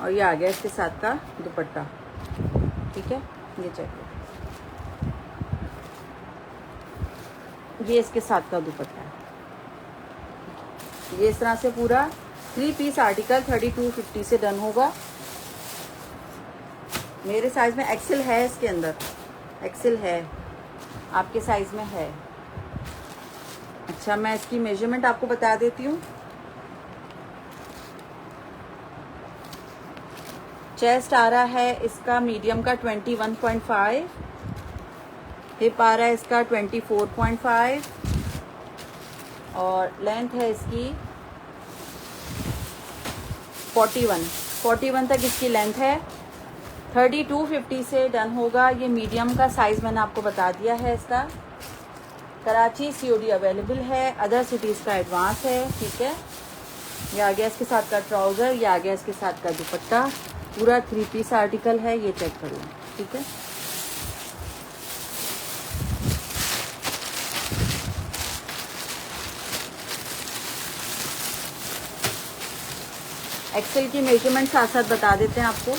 और ये आ गया इसके साथ का दुपट्टा, ठीक है। ये चेक करो, ये इसके साथ का दुपट्टा है। ये इस तरह से पूरा 3 पीस आर्टिकल 3250 से डन होगा। मेरे साइज में एक्सेल है, इसके अंदर एक्सेल है, आपके साइज में है। अच्छा, मैं इसकी मेजरमेंट आपको बता देती हूँ। चेस्ट आ रहा है इसका मीडियम का 21.5, हिप आ रहा है इसका 24.5 और लेंथ है इसकी 41 तक इसकी लेंथ है। 3250 से डन होगा। ये मीडियम का साइज़ मैंने आपको बता दिया है इसका। कराची COD अवेलेबल है, अदर सिटीज़ का एडवांस है। ठीक है, ये आ गया इसके साथ का ट्राउज़र, ये आ गया इसके साथ का दुपट्टा, पूरा 3 पीस आर्टिकल है, ये चेक कर लो। ठीक है, एक्सेल की मेजरमेंट साथ साथ बता देते हैं आपको।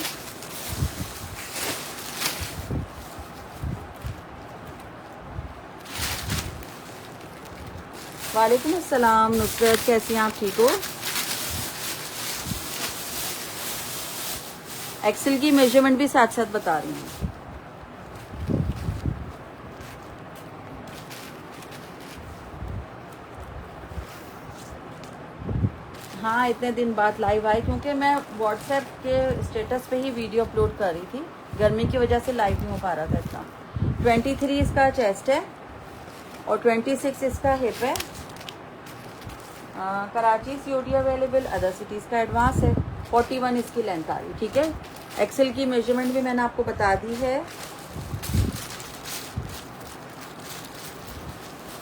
वालेकुम अस्सलाम नुसरत, कैसी हैं आप, ठीक हो? एक्सेल की मेजरमेंट भी साथ साथ बता रही हूँ। हाँ, इतने दिन बाद लाइव आई क्योंकि मैं व्हाट्सएप के स्टेटस पे ही वीडियो अपलोड कर रही थी, गर्मी की वजह से लाइव नहीं हो पा रहा था इतना। 23 इसका चेस्ट है और 26 इसका हिप है। Karachi COD available, other cities का एडवांस है। 41 इसकी लेंथ आ रही। ठीक है, एक्सेल की मेजरमेंट भी मैंने आपको बता दी है।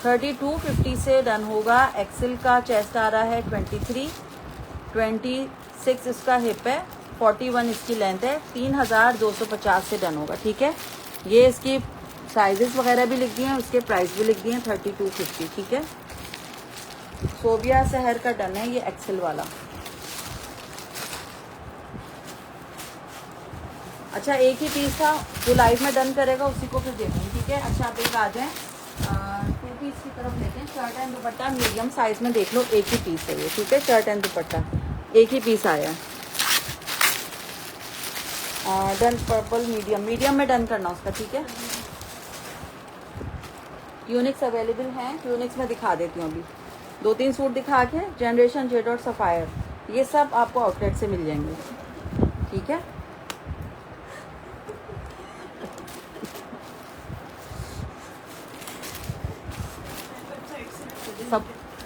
3250 से डन होगा। एक्सेल का चेस्ट आ रहा है 23, 26 इसका हिप है, 41 इसकी लेंथ है, 3250 से डन होगा। ठीक है, ये इसकी साइजेस वगैरह भी लिख दिए हैं, उसके प्राइस भी लिख दिए हैं 3250। ठीक है, सोबिया शहर का डन है ये एक्सेल वाला। अच्छा, एक ही पीस था, जो लाइव में डन करेगा उसी को फिर देखेंगे। ठीक है, अच्छा आप एक आ जाएं 2 पीस की तरफ लेते हैं। Shirt and dupatta medium size में देख लो, एक ही पीस है ये। ठीक है, शर्ट एंड दुपट्टा एक ही पीस आया है। डन पर्पल मीडियम में डन करना उसका। ठीक है, यूनिक्स अवेलेबल हैं, यूनिक्स में दिखा देती हूँ अभी 2-3 सूट दिखा के। जनरेशन जेड और सफ़ायर, ये सब आपको आउटलेट से मिल जाएंगे। ठीक है,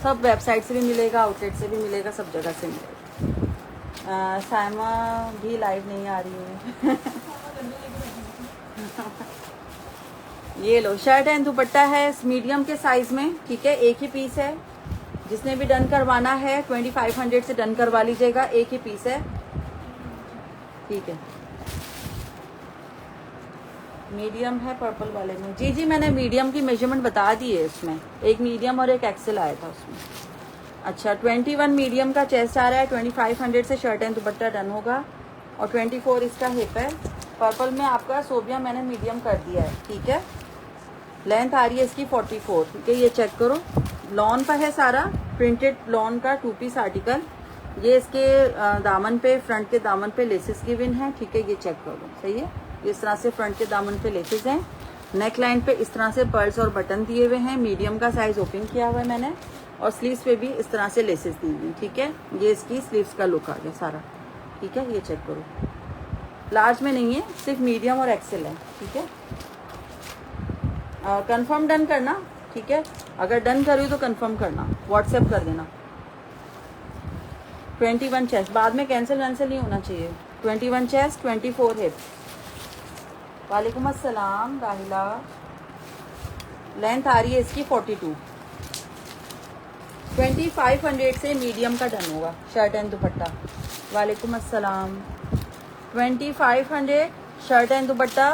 सब वेबसाइट से भी मिलेगा, आउटलेट से भी मिलेगा, सब जगह से मिलेगा। साइमा भी लाइव नहीं आ रही है। ये लो, शर्ट एंड दुपट्टा है मीडियम के साइज में। ठीक है, एक ही पीस है। जिसने भी डन करवाना है 2500 से डन करवा लीजिएगा, एक ही पीस है। ठीक है, मीडियम है पर्पल वाले में। जी जी, मैंने मीडियम की मेजरमेंट बता दी है इसमें, एक मीडियम और एक एक्सेल आया था उसमें। अच्छा, 21 मीडियम का चेस्ट आ रहा है, 2500 से शर्ट एंड दुपट्टा डन होगा और 24 इसका हिप है। पर्पल में आपका सोबिया मैंने मीडियम कर दिया है। ठीक है, लेंथ आ रही है इसकी 44। ठीक है, ये चेक करो, लॉन पर है सारा, प्रिंटेड लॉन का 2 पीस आर्टिकल। ये इसके दामन पे, फ्रंट के दामन पे लेसेस गिवन है। ठीक है, ये चेक करो, सही है। इस तरह से फ्रंट के दामन पे लेसेस हैं। नेक लाइन पे इस तरह से पर्ल्स और बटन दिए हुए हैं। मीडियम का साइज ओपन किया हुआ है मैंने, और स्लीव्स पे भी इस तरह से लेसेस दी हुई। ठीक है, ये इसकी स्लीव्स का लुक आ गया सारा। ठीक है, ये चेक करो, लार्ज में नहीं है, सिर्फ मीडियम और एक्सेल है। ठीक है, कंफर्म डन करना। ठीक है, अगर डन करी तो कंफर्म करना, व्हाट्सएप कर देना। 21 चेस्ट, बाद में कैंसिल वैंसिल नहीं होना चाहिए। 21 चेस्ट, 24 हिप। वालेकुम अस्सलाम राहिला, लेंथ आ रही है इसकी 42। 2500 से मीडियम का डन होगा, शर्ट एंड दुपट्टा। वालेकुम अस्सलाम। 2500 शर्ट एंड दुपट्टा,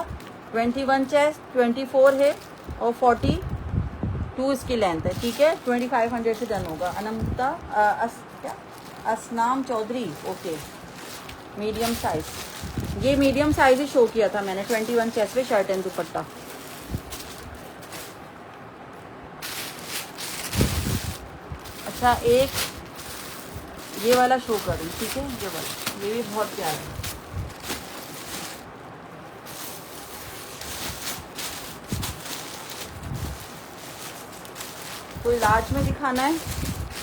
21 चेस्ट, 24 है और 42 इसकी लेंथ है। ठीक है, 2500 से डन होगा। Anmata Asnam Chaudhary, okay, medium size. ये मीडियम साइज ही शो किया था मैंने, 21 चेस्ट पे शर्ट एंड दुपट्टा। अच्छा, एक ये वाला शो कर रही। ठीक है, ये वाला, ये भी बहुत प्यारा है। कोई लार्ज में दिखाना है?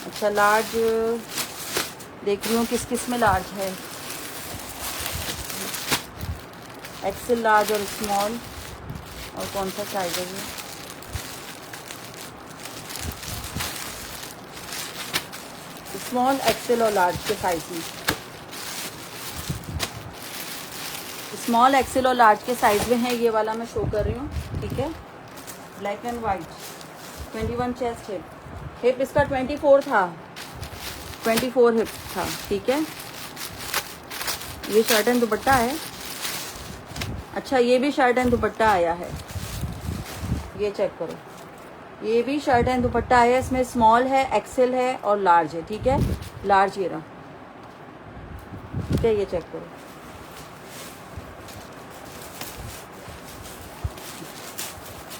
अच्छा, लार्ज देख रही हूँ किस किस में लार्ज है। एक्सेल, लार्ज और स्मॉल, और कौन सा साइज है ये? स्मॉल, एक्सेल और लार्ज के साइज में, स्मॉल, एक्सेल और लार्ज के साइज में है। ये वाला मैं शो कर रही हूँ। ठीक है, black and white, 21 chest hip, hip इसका 24 था, 24 हिप था, ठीक है। ये शर्ट एंड दुपट्टा है। अच्छा ये भी शर्ट एंड दुपट्टा आया है, ये चेक करो, ये भी शर्ट एंड दुपट्टा है। इसमें स्मॉल है, एक्सेल है और लार्ज है, ठीक है। लार्ज ये रहा, ठीक है, ये चेक करो।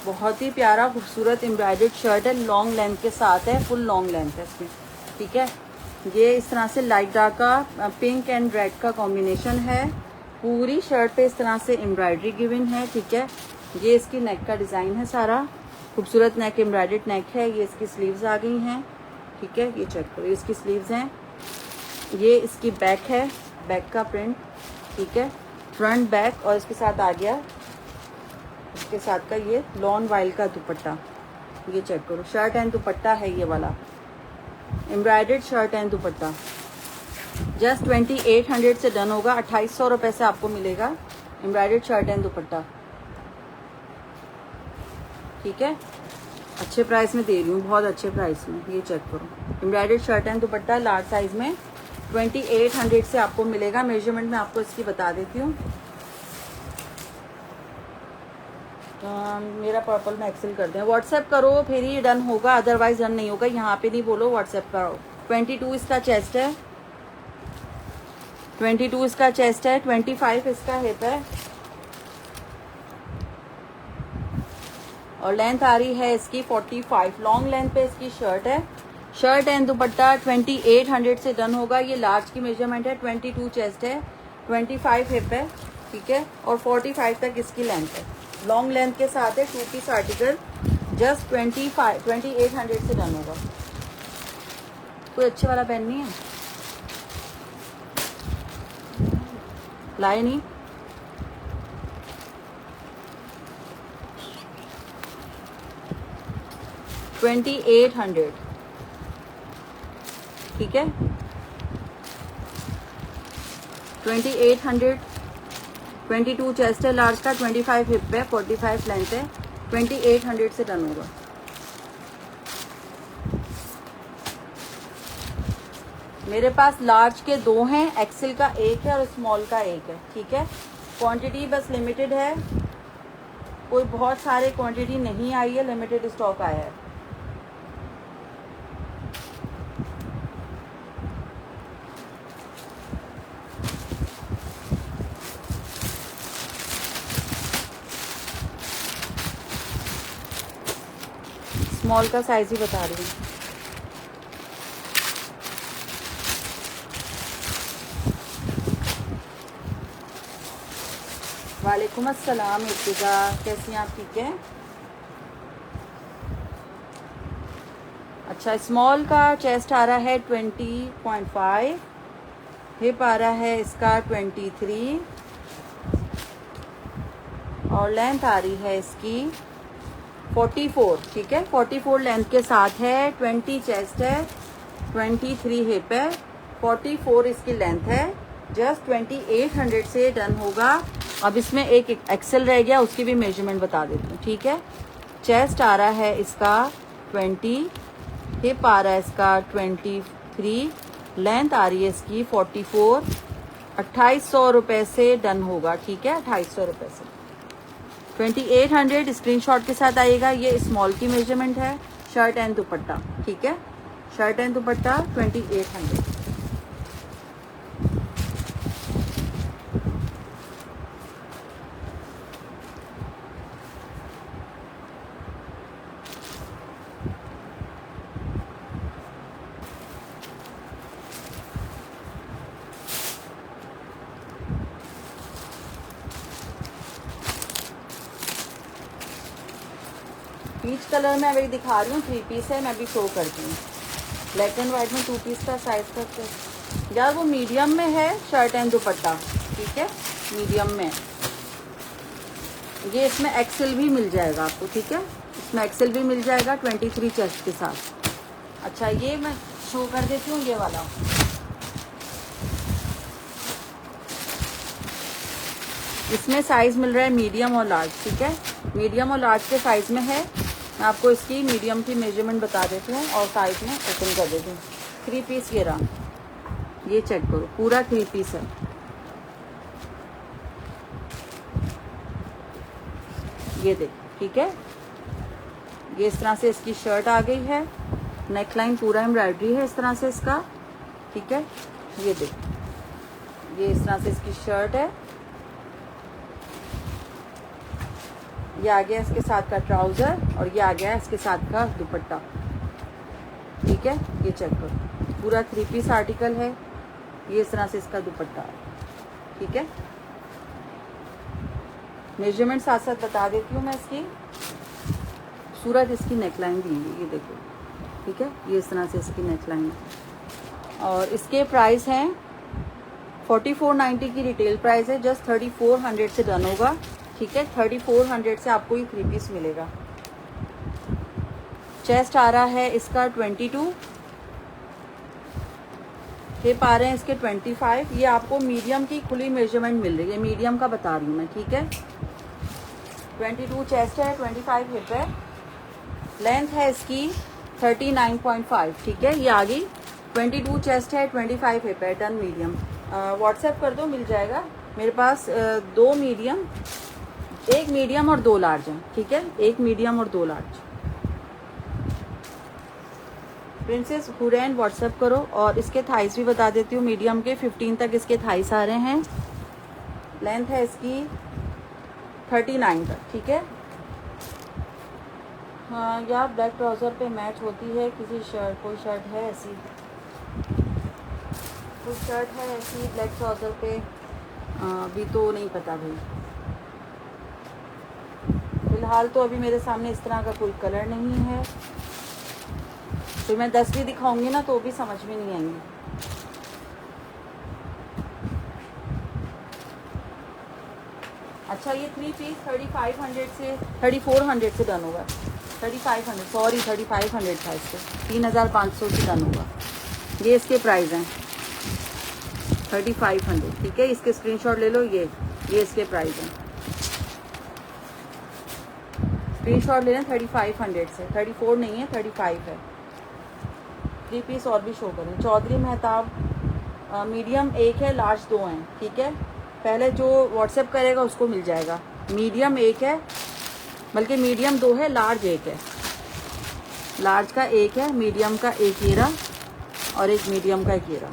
बहुत ही प्यारा खूबसूरत एम्ब्रॉयडर्ड शर्ट है, लॉन्ग लेंथ के साथ है, फुल लॉन्ग लेंथ है इसमें, ठीक है। ये इस तरह से लाइट डार्क का पिंक एंड रेड का कॉम्बिनेशन है। पूरी शर्ट पे इस तरह से एम्ब्रॉयडरी गिवन है, ठीक है। ये इसकी नेक का डिज़ाइन है, सारा खूबसूरत नेक, एम्ब्रॉयडर्ड नेक है। ये इसकी स्लीव्स आ गई हैं, ठीक है, ये चेक करो, ये इसकी स्लीव्स हैं। ये इसकी बैक है, बैक का प्रिंट, ठीक है, फ्रंट बैक, और इसके साथ आ गया इसके साथ का ये लॉन वाइल का दुपट्टा, ये चेक करो। शर्ट एंड दुपट्टा है ये वाला, embroidered shirt and dupatta. Just 2800 से डन होगा, 2800 रुपये से आपको मिलेगा एम्ब्रॉयडर्ड शर्ट एंड दुपट्टा, ठीक है। अच्छे प्राइस में दे रही हूँ, बहुत अच्छे प्राइस में, ये चेक करो। Embroidered shirt and dupatta large size में 2800 से आपको मिलेगा। मेजरमेंट मैं आपको इसकी बता देती हूँ। मेरा पर्पल में एक्सेल कर दें, व्हाट्सएप करो फिर ही डन होगा, अदरवाइज डन नहीं होगा। यहाँ पे नहीं बोलो, व्हाट्सएप करो। 22 इसका चेस्ट है, 22 इसका चेस्ट है, 25 इसका हिप है, और लेंथ आ रही है इसकी 45। लॉन्ग लेंथ पे इसकी शर्ट है। शर्ट एंड दुपट्टा 2800 से डन होगा। ये लार्ज की मेजरमेंट है, 22 चेस्ट है, 25 हिप है, ठीक है, और 45 तक इसकी लेंथ है। लॉन्ग लेंथ के साथ है, 2 पीस आर्टिकल, जस्ट 2800 से डन होगा। कोई अच्छे वाला पेन नहीं है, लाए नहीं। $2800, ठीक है, 2800। 22 चेस्ट है लार्ज का, 25 हिप है, 45 लेंथ है, 2800 से डन होगा। मेरे पास लार्ज के 2 हैं, एक्सेल का 1 है और स्मॉल का 1 है, ठीक है। क्वांटिटी बस लिमिटेड है, कोई बहुत सारे क्वांटिटी नहीं आई है, लिमिटेड स्टॉक आया है। स्मॉल का साइज ही बता रही हूँ। वालेकुम अस्सलाम इर्तिजा, कैसी हैं आप, ठीक है। अच्छा स्मॉल का चेस्ट आ रहा है 20.5, हिप आ रहा है इसका 23, और लेंथ आ रही है इसकी 44, ठीक है, 44 लेंथ के साथ है, 20 चेस्ट है, 23 हिप है, 44 इसकी लेंथ है। जस्ट 2800 से डन होगा। अब इसमें एक एक्सेल रह गया, उसकी भी मेजरमेंट बता देती हूँ, ठीक है। चेस्ट आ रहा है इसका 20, हिप आ रहा है इसका 23, लेंथ आ रही है इसकी 44। 2800 रुपये से डन होगा, ठीक है, 2800 रुपये से 2800 स्क्रीनशॉट के साथ आइएगा। ये स्मॉल की मेजरमेंट है, शर्ट एंड दुपट्टा, ठीक है, shirt and dupatta 2800। Peach colour में अभी दिखा रही हूँ, 3 पीस है, मैं भी शो करती हूँ। ब्लैक एंड वाइट में 2 पीस का साइज करते यार, वो मीडियम में है शर्ट एंड दुपट्टा, ठीक है, मीडियम में। ये इसमें एक्सेल भी मिल जाएगा आपको, ठीक है, इसमें एक्सेल भी मिल जाएगा 23 चेस्ट के साथ। अच्छा ये मैं शो कर देती हूँ, ये वाला इसमें साइज मिल रहा है मीडियम और लार्ज, ठीक है, मीडियम और लार्ज के साइज में है। मैं आपको इसकी मीडियम की मेजरमेंट बता देती हूँ और साइड में ओपन कर देती हूँ। 3 पीस ये रहा, ये चेक करो, पूरा 3 पीस है। ये देख, ठीक है, ये इस तरह से इसकी शर्ट आ गई है। नेकलाइन पूरा एम्ब्रॉयडरी है इस तरह से इसका, ठीक है। ये देख, ये इस तरह से इसकी शर्ट है। ये आ गया इसके साथ का ट्राउज़र और ये आ गया इसके साथ का दुपट्टा, ठीक है। ये चेक करो, पूरा 3 पीस आर्टिकल है। ये इस तरह से इसका दुपट्टा है, ठीक है। मेजरमेंट साथ साथ बता देती हूँ मैं इसकी। सूरत इसकी नेकलाइन दी है, ये देखो, ठीक है। ये इस तरह से इसकी नेकलाइन है और इसके प्राइस हैं 4490 की रिटेल प्राइस है। जस्ट 3400 से डन होगा, ठीक है। 3400 से आपको ये 3 पीस मिलेगा। चेस्ट आ रहा है इसका 22, हिप आ रहे हैं इसके 25। ये आपको मीडियम की खुली मेजरमेंट मिल रही है, मीडियम का बता रही हूँ मैं, ठीक है। 22 चेस्ट है, 25 हिप है। लेंथ है इसकी 39.5, ठीक है। ये आ गई 22 चेस्ट है, 25 हिप है, डन मीडियम। व्हाट्सएप कर दो, मिल जाएगा। मेरे पास 2 मीडियम, 1 मीडियम और 2 लार्ज हैं, ठीक है। 1 मीडियम और 2 लार्ज। प्रिंसेस हुरैन व्हाट्सएप करो। और इसके थाइस भी बता देती हूँ, मीडियम के 15 तक इसके थाइस आ रहे हैं। लेंथ है इसकी 39 तक, ठीक है। हाँ यार, ब्लैक ट्राउज़र पे मैच होती है किसी शर्ट, कोई शर्ट है ऐसी, कोई शर्ट है ऐसी ब्लैक ट्राउज़र पे? अभी तो नहीं पता भाई, फ़िलहाल तो अभी मेरे सामने इस तरह का कोई कलर नहीं है। तो मैं 10 भी दिखाऊंगी ना तो भी समझ में नहीं आएंगी। अच्छा, ये 3 पीस 3500 से 3400 से डन होगा। 3500, सॉरी 3500 था, इससे 3500 से डन होगा। ये इसके प्राइस हैं 3500, ठीक है। इसके स्क्रीनशॉट ले लो, ये इसके प्राइस हैं। स्क्रीनशॉट ले लें 3500 से, 34 नहीं है, 35 है। 3 पीस और भी शो करें। चौधरी मेहताब मीडियम 1 है, लार्ज 2 हैं, ठीक है। पहले जो व्हाट्सएप करेगा उसको मिल जाएगा। मीडियम 1 है, बल्कि मीडियम 2 है, लार्ज 1 है। लार्ज का 1 है, मीडियम का 1 ये रहा और एक मीडियम का 1 ये रहा,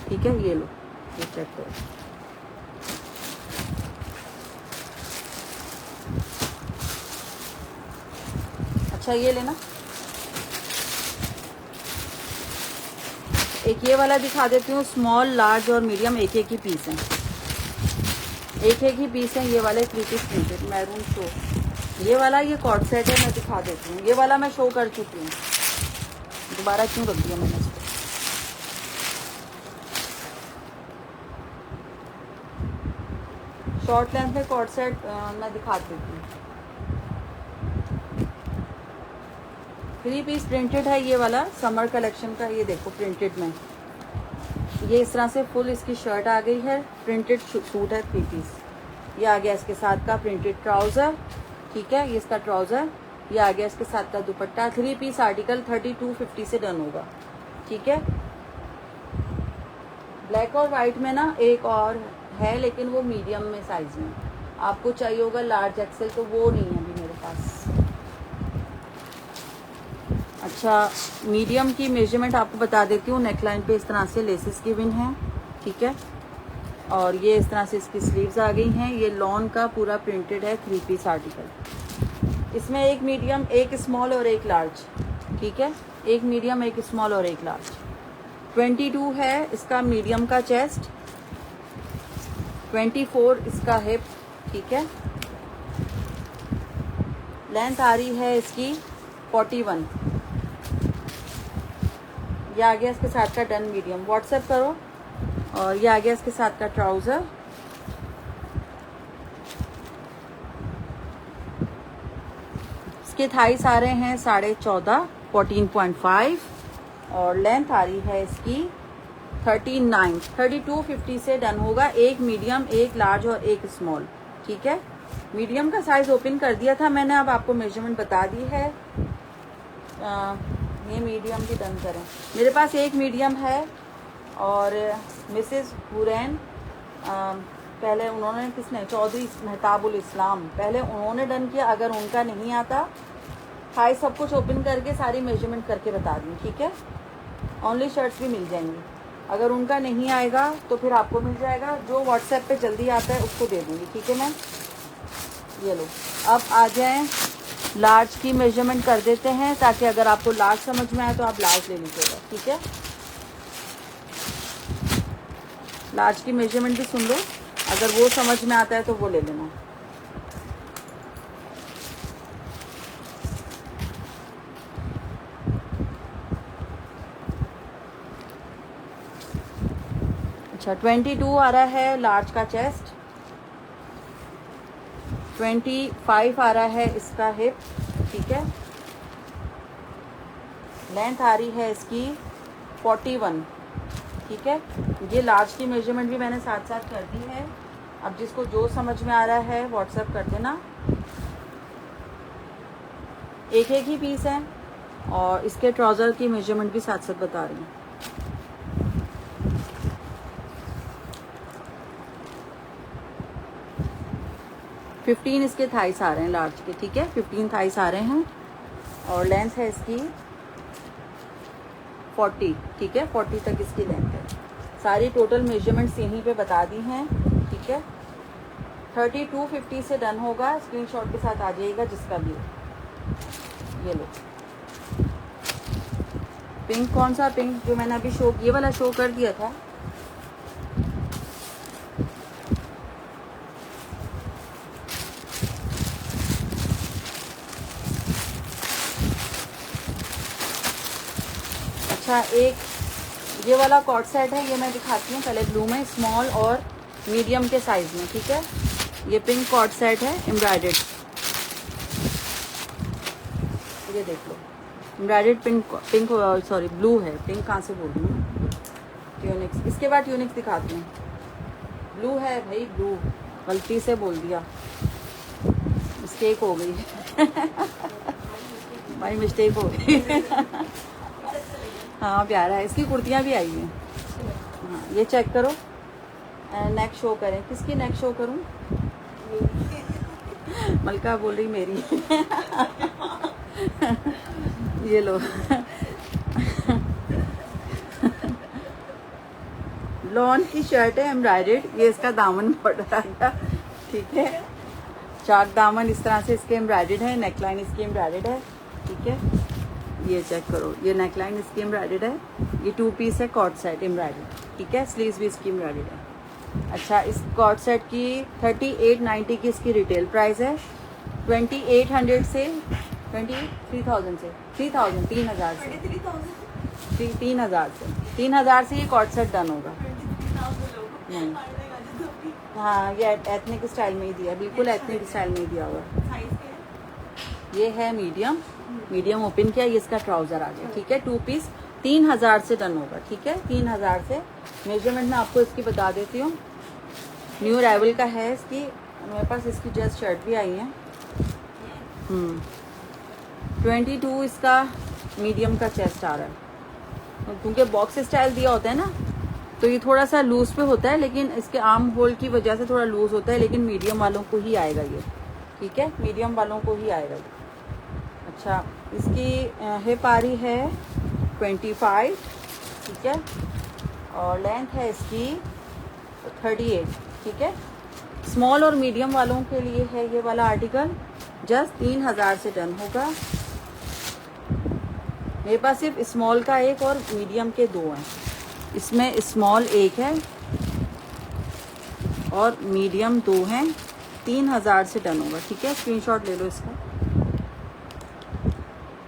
ठीक है। ये लो, ये चेक करो। अच्छा, ये लेना। एक ये वाला दिखा देती हूँ, स्मॉल, लार्ज और मीडियम एक ही पीस हैं, एक ही पीस हैं ये वाले 3 पीस प्रिंटेड मैरून शो। ये वाला ये कॉर्ड सेट है, मैं दिखा देती हूँ। ये वाला मैं शो कर चुकी हूँ, दोबारा क्यों रख दिया मैंने इसको। शॉर्ट लेंथ में कॉर्ड सेट मैं दिखा देती हूँ। 3 पीस प्रिंटेड है ये वाला, समर कलेक्शन का। ये देखो प्रिंटेड में, ये इस तरह से फुल इसकी शर्ट आ गई है। प्रिंटेड सूट है 3 पीस। ये आ गया इसके साथ का प्रिंटेड ट्राउज़र, ठीक है। ये इसका ट्राउज़र, ये आ गया इसके साथ का दुपट्टा। 3 पीस आर्टिकल 3250 से डन होगा, ठीक है। ब्लैक और वाइट में ना एक और है, लेकिन वो मीडियम में साइज में आपको चाहिए होगा, लार्ज एक्सेल, तो वो नहीं है अभी मेरे पास। अच्छा, मीडियम की मेजरमेंट आपको बता देती हूँ। नेकलाइन पे इस तरह से लेसेस गिवन हैं, ठीक है। और ये इस तरह से इसकी स्लीव्स आ गई हैं। ये लॉन का पूरा प्रिंटेड है 3 पीस आर्टिकल। इसमें एक मीडियम, एक स्मॉल और एक लार्ज, ठीक है। एक मीडियम, एक स्मॉल और एक लार्ज। 22 है इसका मीडियम का चेस्ट, 24 इसका हिप, ठीक है। लेंथ आ रही है इसकी 41। ये आ गया इसके साथ का डन मीडियम। व्हाट्सएप करो। और ये आ गया इसके साथ का ट्राउज़र, इसके थाइस आ रहे हैं 14.5, 14.5 और लेंथ आ रही है इसकी 39। 3250 से डन होगा। एक मीडियम, एक लार्ज और एक स्मॉल, ठीक है। मीडियम का साइज़ ओपन कर दिया था मैंने, अब आपको मेजरमेंट बता दी है। ये मीडियम भी डन करें। मेरे पास एक मीडियम है और मिसेस हुरैन पहले उन्होंने, किसने, चौधरी महताबुल इस्लाम, पहले उन्होंने डन किया। अगर उनका नहीं आता, हाई सब कुछ ओपन करके सारी मेजरमेंट करके बता दी, ठीक है। ओनली शर्ट्स भी मिल जाएंगी। अगर उनका नहीं आएगा तो फिर आपको मिल जाएगा, जो व्हाट्सएप पे जल्दी आता है उसको दे दूँगी, ठीक है मैम। ये लो, अब आ जाएं, लार्ज की मेजरमेंट कर देते हैं, ताकि अगर आपको लार्ज समझ में आए तो आप लार्ज ले लीजिएगा, ठीक है। लार्ज की मेजरमेंट भी सुन लो, अगर वो समझ में आता है तो वो ले लेना। अच्छा, 22 आ रहा है लार्ज का चेस्ट, 25 आ रहा है इसका हिप, ठीक है। लेंथ आ रही है इसकी 41, ठीक है। ये लार्ज की मेजरमेंट भी मैंने साथ साथ कर दी है। अब जिसको जो समझ में आ रहा है व्हाट्सएप कर देना। एक एक ही पीस है और इसके ट्राउज़र की मेजरमेंट भी साथ साथ बता रही हूँ। फिफ्टीन इसके थाइस आ रहे हैं लार्ज के, ठीक है। 15 थाइस आ रहे हैं और लेंथ है इसकी 40, ठीक है। 40 तक इसकी लेंथ है। सारी टोटल मेजरमेंट्स यहीं पे बता दी हैं, ठीक है। 3250 से डन होगा। स्क्रीनशॉट के साथ आ जाइएगा जिसका भी हो। ये लो, पिंक, कौन सा पिंक, जो मैंने अभी शो, ये वाला शो कर दिया था। अच्छा, एक ये वाला कॉर्ड सेट है, ये मैं दिखाती हूँ पहले ब्लू में, स्मॉल और मीडियम के साइज में, ठीक है। ये पिंक कॉर्ड सेट है एम्ब्रॉयडर्ड, ये देख लो, एम्ब्रॉयडर्ड पिंक सॉरी ब्लू है, पिंक कहाँ से बोल रही हूँ, ट्यूनिक्स। इसके बाद ट्यूनिक्स दिखाती हूँ। ब्लू है भाई, ब्लू, गलती से बोल दिया, मिस्टेक हो गई भाई, मिस्टेक हो गई हाँ प्यारा है। इसकी कुर्तियाँ भी आई हैं। हाँ, ये चेक करो, नेक शो करें। किसकी नेक शो करूँ? मलका बोल रही मेरी ये लो लॉन की शर्ट है एम्ब्रॉयडर्ड, ये इसका दामन बॉर्डर आएगा, ठीक है। चाक दामन इस तरह से इसके एम्ब्रॉयडर्ड है, नेकलाइन इसकी एम्ब्रॉयडर्ड है, ठीक है। ये चेक करो, ये नेकलाइन इसकी एम्ब्रॉयडर्ड है। ये 2 पीस है कॉर्ड सेट एम्ब्रॉयडर्ड, ठीक है। स्लीव्स भी इसकी एम्ब्रॉयडर्ड है। अच्छा, इस कॉर्ड सेट की 3890 की इसकी रिटेल प्राइस है। 2800 से 23,000 से 3000 3000 से 3000 से ये कॉर्ड सेट डन होगा। नहीं, हाँ, ये एथनिक स्टाइल में ही दिया, बिल्कुल एथनिक स्टाइल में ही दिया हुआ। ये है मीडियम, मीडियम ओपन किया, ये इसका ट्राउजर आ गया, ठीक है। 2 पीस 3000 से डन होगा, ठीक है। 3000 से मेजरमेंट मैं आपको इसकी बता देती हूँ। न्यू अराइवल का है इसकी, मेरे पास इसकी जस्ट शर्ट भी आई है। 22 इसका मीडियम का चेस्ट आ रहा है, क्योंकि बॉक्स स्टाइल दिया होता है ना, तो ये थोड़ा सा लूज पे होता है, लेकिन इसके आर्म होल की वजह से थोड़ा लूज होता है, लेकिन मीडियम वालों को ही आएगा ये, ठीक है। मीडियम वालों को ही आएगा ये। अच्छा, इसकी हिप आ रही है 25, ठीक है, और लेंथ है इसकी 38, ठीक है। स्मॉल और मीडियम वालों के लिए है ये वाला आर्टिकल। जस्ट 3000 से डन होगा। मेरे पास सिर्फ स्मॉल का एक और मीडियम के 2 हैं। इसमें स्मॉल एक है और मीडियम 2 हैं। 3000 से डन होगा, ठीक है। स्क्रीनशॉट ले लो इसका।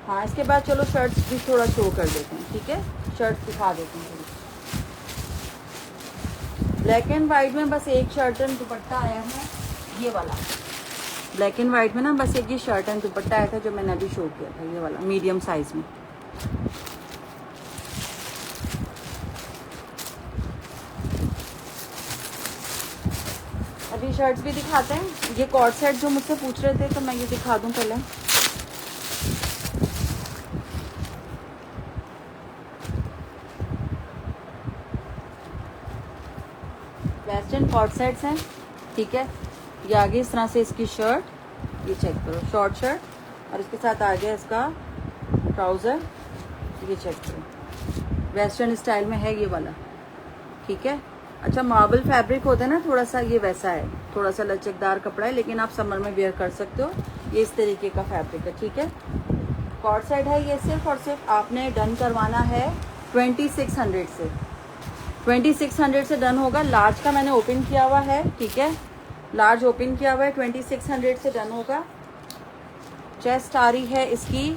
हाँ, इसके बाद चलो शर्ट्स भी थोड़ा शो कर देते हैं, ठीक है। शर्ट्स दिखा देते हैं थोड़ी। ब्लैक एंड वाइट में बस एक शर्ट एंड दुपट्टा आया है, ये वाला। ब्लैक एंड वाइट में ना बस एक ही शर्ट एंड दुपट्टा आया था, जो मैंने अभी शो किया था, ये वाला मीडियम साइज में। अभी शर्ट्स भी दिखाते हैं। ये कॉर्ड सेट जो मुझसे पूछ रहे थे तो मैं ये दिखा दूं पहले। वेस्टर्न कॉर्ड सेट्स हैं, ठीक है। ये आगे इस तरह से इसकी शर्ट, ये चेक करो, शॉर्ट शर्ट और इसके साथ आ गया इसका ट्राउज़र, ये चेक करो, वेस्टर्न स्टाइल में है ये वाला, ठीक है। अच्छा मार्बल फैब्रिक होता है ना थोड़ा सा, ये वैसा है, थोड़ा सा लचकदार कपड़ा है, लेकिन आप समर में वेयर कर सकते हो। ये इस तरीके का फैब्रिक है, ठीक है। कॉर्ड सेट है ये, सिर्फ और सिर्फ आपने डन करवाना है 2600 से। 2600 से डन होगा। लार्ज का मैंने ओपन किया हुआ है, ठीक है, लार्ज ओपन किया हुआ है, 2600 से डन होगा। चेस्ट आ रही है इसकी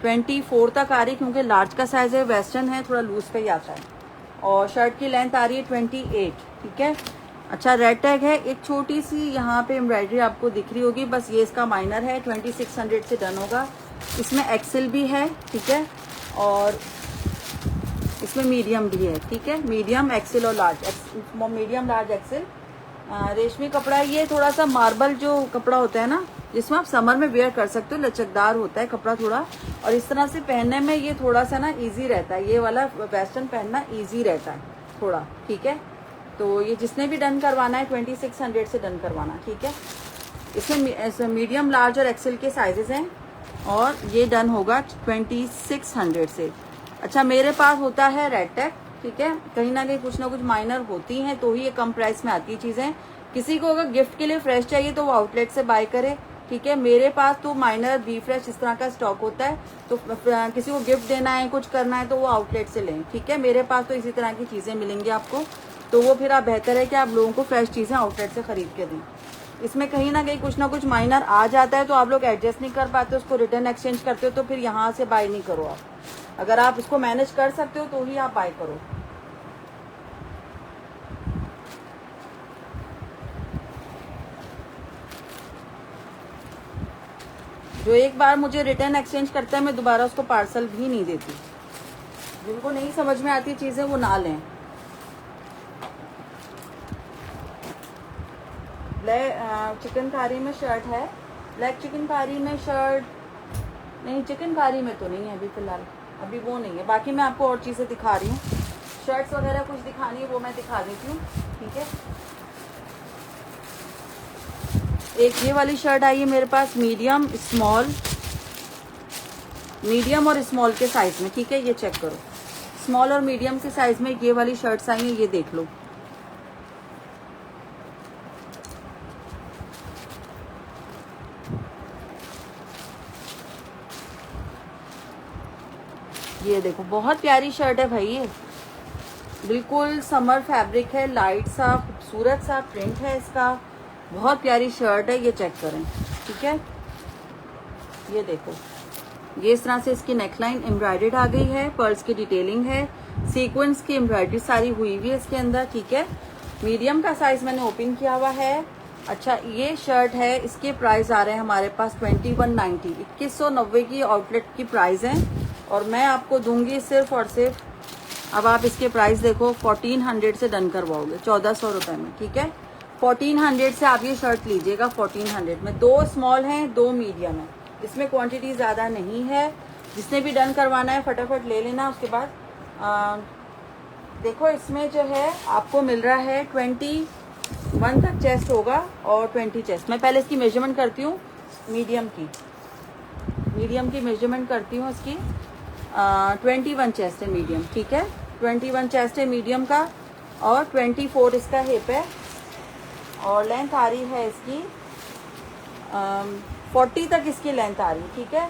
24 तक आ रही, क्योंकि लार्ज का साइज है, वेस्टर्न है, थोड़ा लूज पे ही आता है। और शर्ट की लेंथ आ रही है 28, ठीक है। अच्छा रेड टैग है, एक छोटी सी यहाँ पे एम्ब्रॉयडरी आपको दिख रही होगी, बस ये इसका माइनर है। 2600 से डन होगा। इसमें एक्सेल भी है, ठीक है, और इसमें मीडियम भी है, ठीक है। मीडियम, एक्सेल और लार्ज, मीडियम, लार्ज, एक्सेल। रेशमी कपड़ा है ये, थोड़ा सा मार्बल जो कपड़ा होता है ना, जिसमें आप समर में वेयर कर सकते हो, लचकदार होता है कपड़ा थोड़ा, और इस तरह से पहनने में ये थोड़ा सा ना इजी रहता है। ये वाला वेस्टर्न पहनना इजी रहता है थोड़ा, ठीक है। तो ये जिसने भी डन करवाना है 2600 से डन करवाना, ठीक है। इसमें मीडियम, लार्ज और एक्सेल के साइजेस हैं, और ये डन होगा 2600 से। अच्छा मेरे पास होता है रेड टैग, ठीक है, कहीं ना कहीं कुछ ना कुछ माइनर होती हैं, तो ही ये कम प्राइस में आती है चीज़ें। किसी को अगर गिफ्ट के लिए फ्रेश चाहिए तो वो आउटलेट से बाय करे, ठीक है। मेरे पास तो माइनर, बी फ्रेश इस तरह का स्टॉक होता है, तो किसी को गिफ्ट देना है, कुछ करना है, तो वो आउटलेट से लें, ठीक है। मेरे पास तो इसी तरह की चीज़ें मिलेंगी आपको, तो वो फिर आप बेहतर है कि आप लोगों को फ्रेश चीज़ें आउटलेट से खरीद के दें। इसमें कहीं ना कहीं कुछ ना कुछ माइनर आ जाता है, तो आप लोग एडजस्ट नहीं कर पाते, उसको रिटर्न एक्सचेंज करते हो, तो फिर यहाँ से बाय नहीं करो आप। अगर आप इसको मैनेज कर सकते हो तो ही आप बाय करो। जो एक बार मुझे रिटर्न एक्सचेंज करता है, मैं दोबारा उसको पार्सल भी नहीं देती। जिनको नहीं समझ में आती चीज़ें वो ना लें। ब्लैक चिकनकारी में शर्ट है, ब्लैक चिकनकारी में शर्ट नहीं, चिकनकारी में तो नहीं है अभी फिलहाल, अभी वो नहीं है। बाकी मैं आपको और चीज़ें दिखा रही हूँ, शर्ट्स वगैरह कुछ दिखानी है वो मैं दिखा देती हूँ, ठीक है। एक ये वाली शर्ट आई है मेरे पास, मीडियम, स्मॉल, मीडियम और स्मॉल के साइज में, ठीक है। ये चेक करो, स्मॉल और मीडियम के साइज में ये वाली शर्ट्स आई हैं, ये देख लो। ये देखो बहुत प्यारी शर्ट है भाई, ये बिल्कुल समर फैब्रिक है, लाइट सा खूबसूरत सा प्रिंट है इसका, बहुत प्यारी शर्ट है। ये चेक करें, ठीक है। ये देखो, ये इस तरह से इसकी नेकलाइन एम्ब्रॉयडर्ड आ गई है, पर्ल्स की डिटेलिंग है, सीक्वेंस की एम्ब्रॉयडरी सारी हुई हुई है इसके अंदर, ठीक है। मीडियम का साइज मैंने ओपन किया हुआ है। अच्छा ये शर्ट है, इसके प्राइस आ रहे हैं हमारे पास 2190, 2190 की आउटलेट की प्राइस है, और मैं आपको दूंगी सिर्फ और सिर्फ, अब आप इसके प्राइस देखो, 1400 से डन करवाओगे, 1400 रुपए में, ठीक है। 1400 से आप ये शर्ट लीजिएगा, 1400 में। 2 स्मॉल हैं, 2 मीडियम है, इसमें क्वांटिटी ज़्यादा नहीं है। जिसने भी डन करवाना है फटाफट ले लेना। उसके बाद देखो इसमें जो है आपको मिल रहा है 21 तक चेस्ट होगा और 20 चेस्ट। मैं पहले इसकी मेजरमेंट करती हूँ, मीडियम की मेजरमेंट करती हूँ इसकी। 21 चेस्ट है मीडियम, ठीक है। 21 चेस्ट है मीडियम का, और 24 इसका हिप है, और लेंथ आ रही है इसकी 40 तक इसकी लेंथ आ रही है, ठीक है।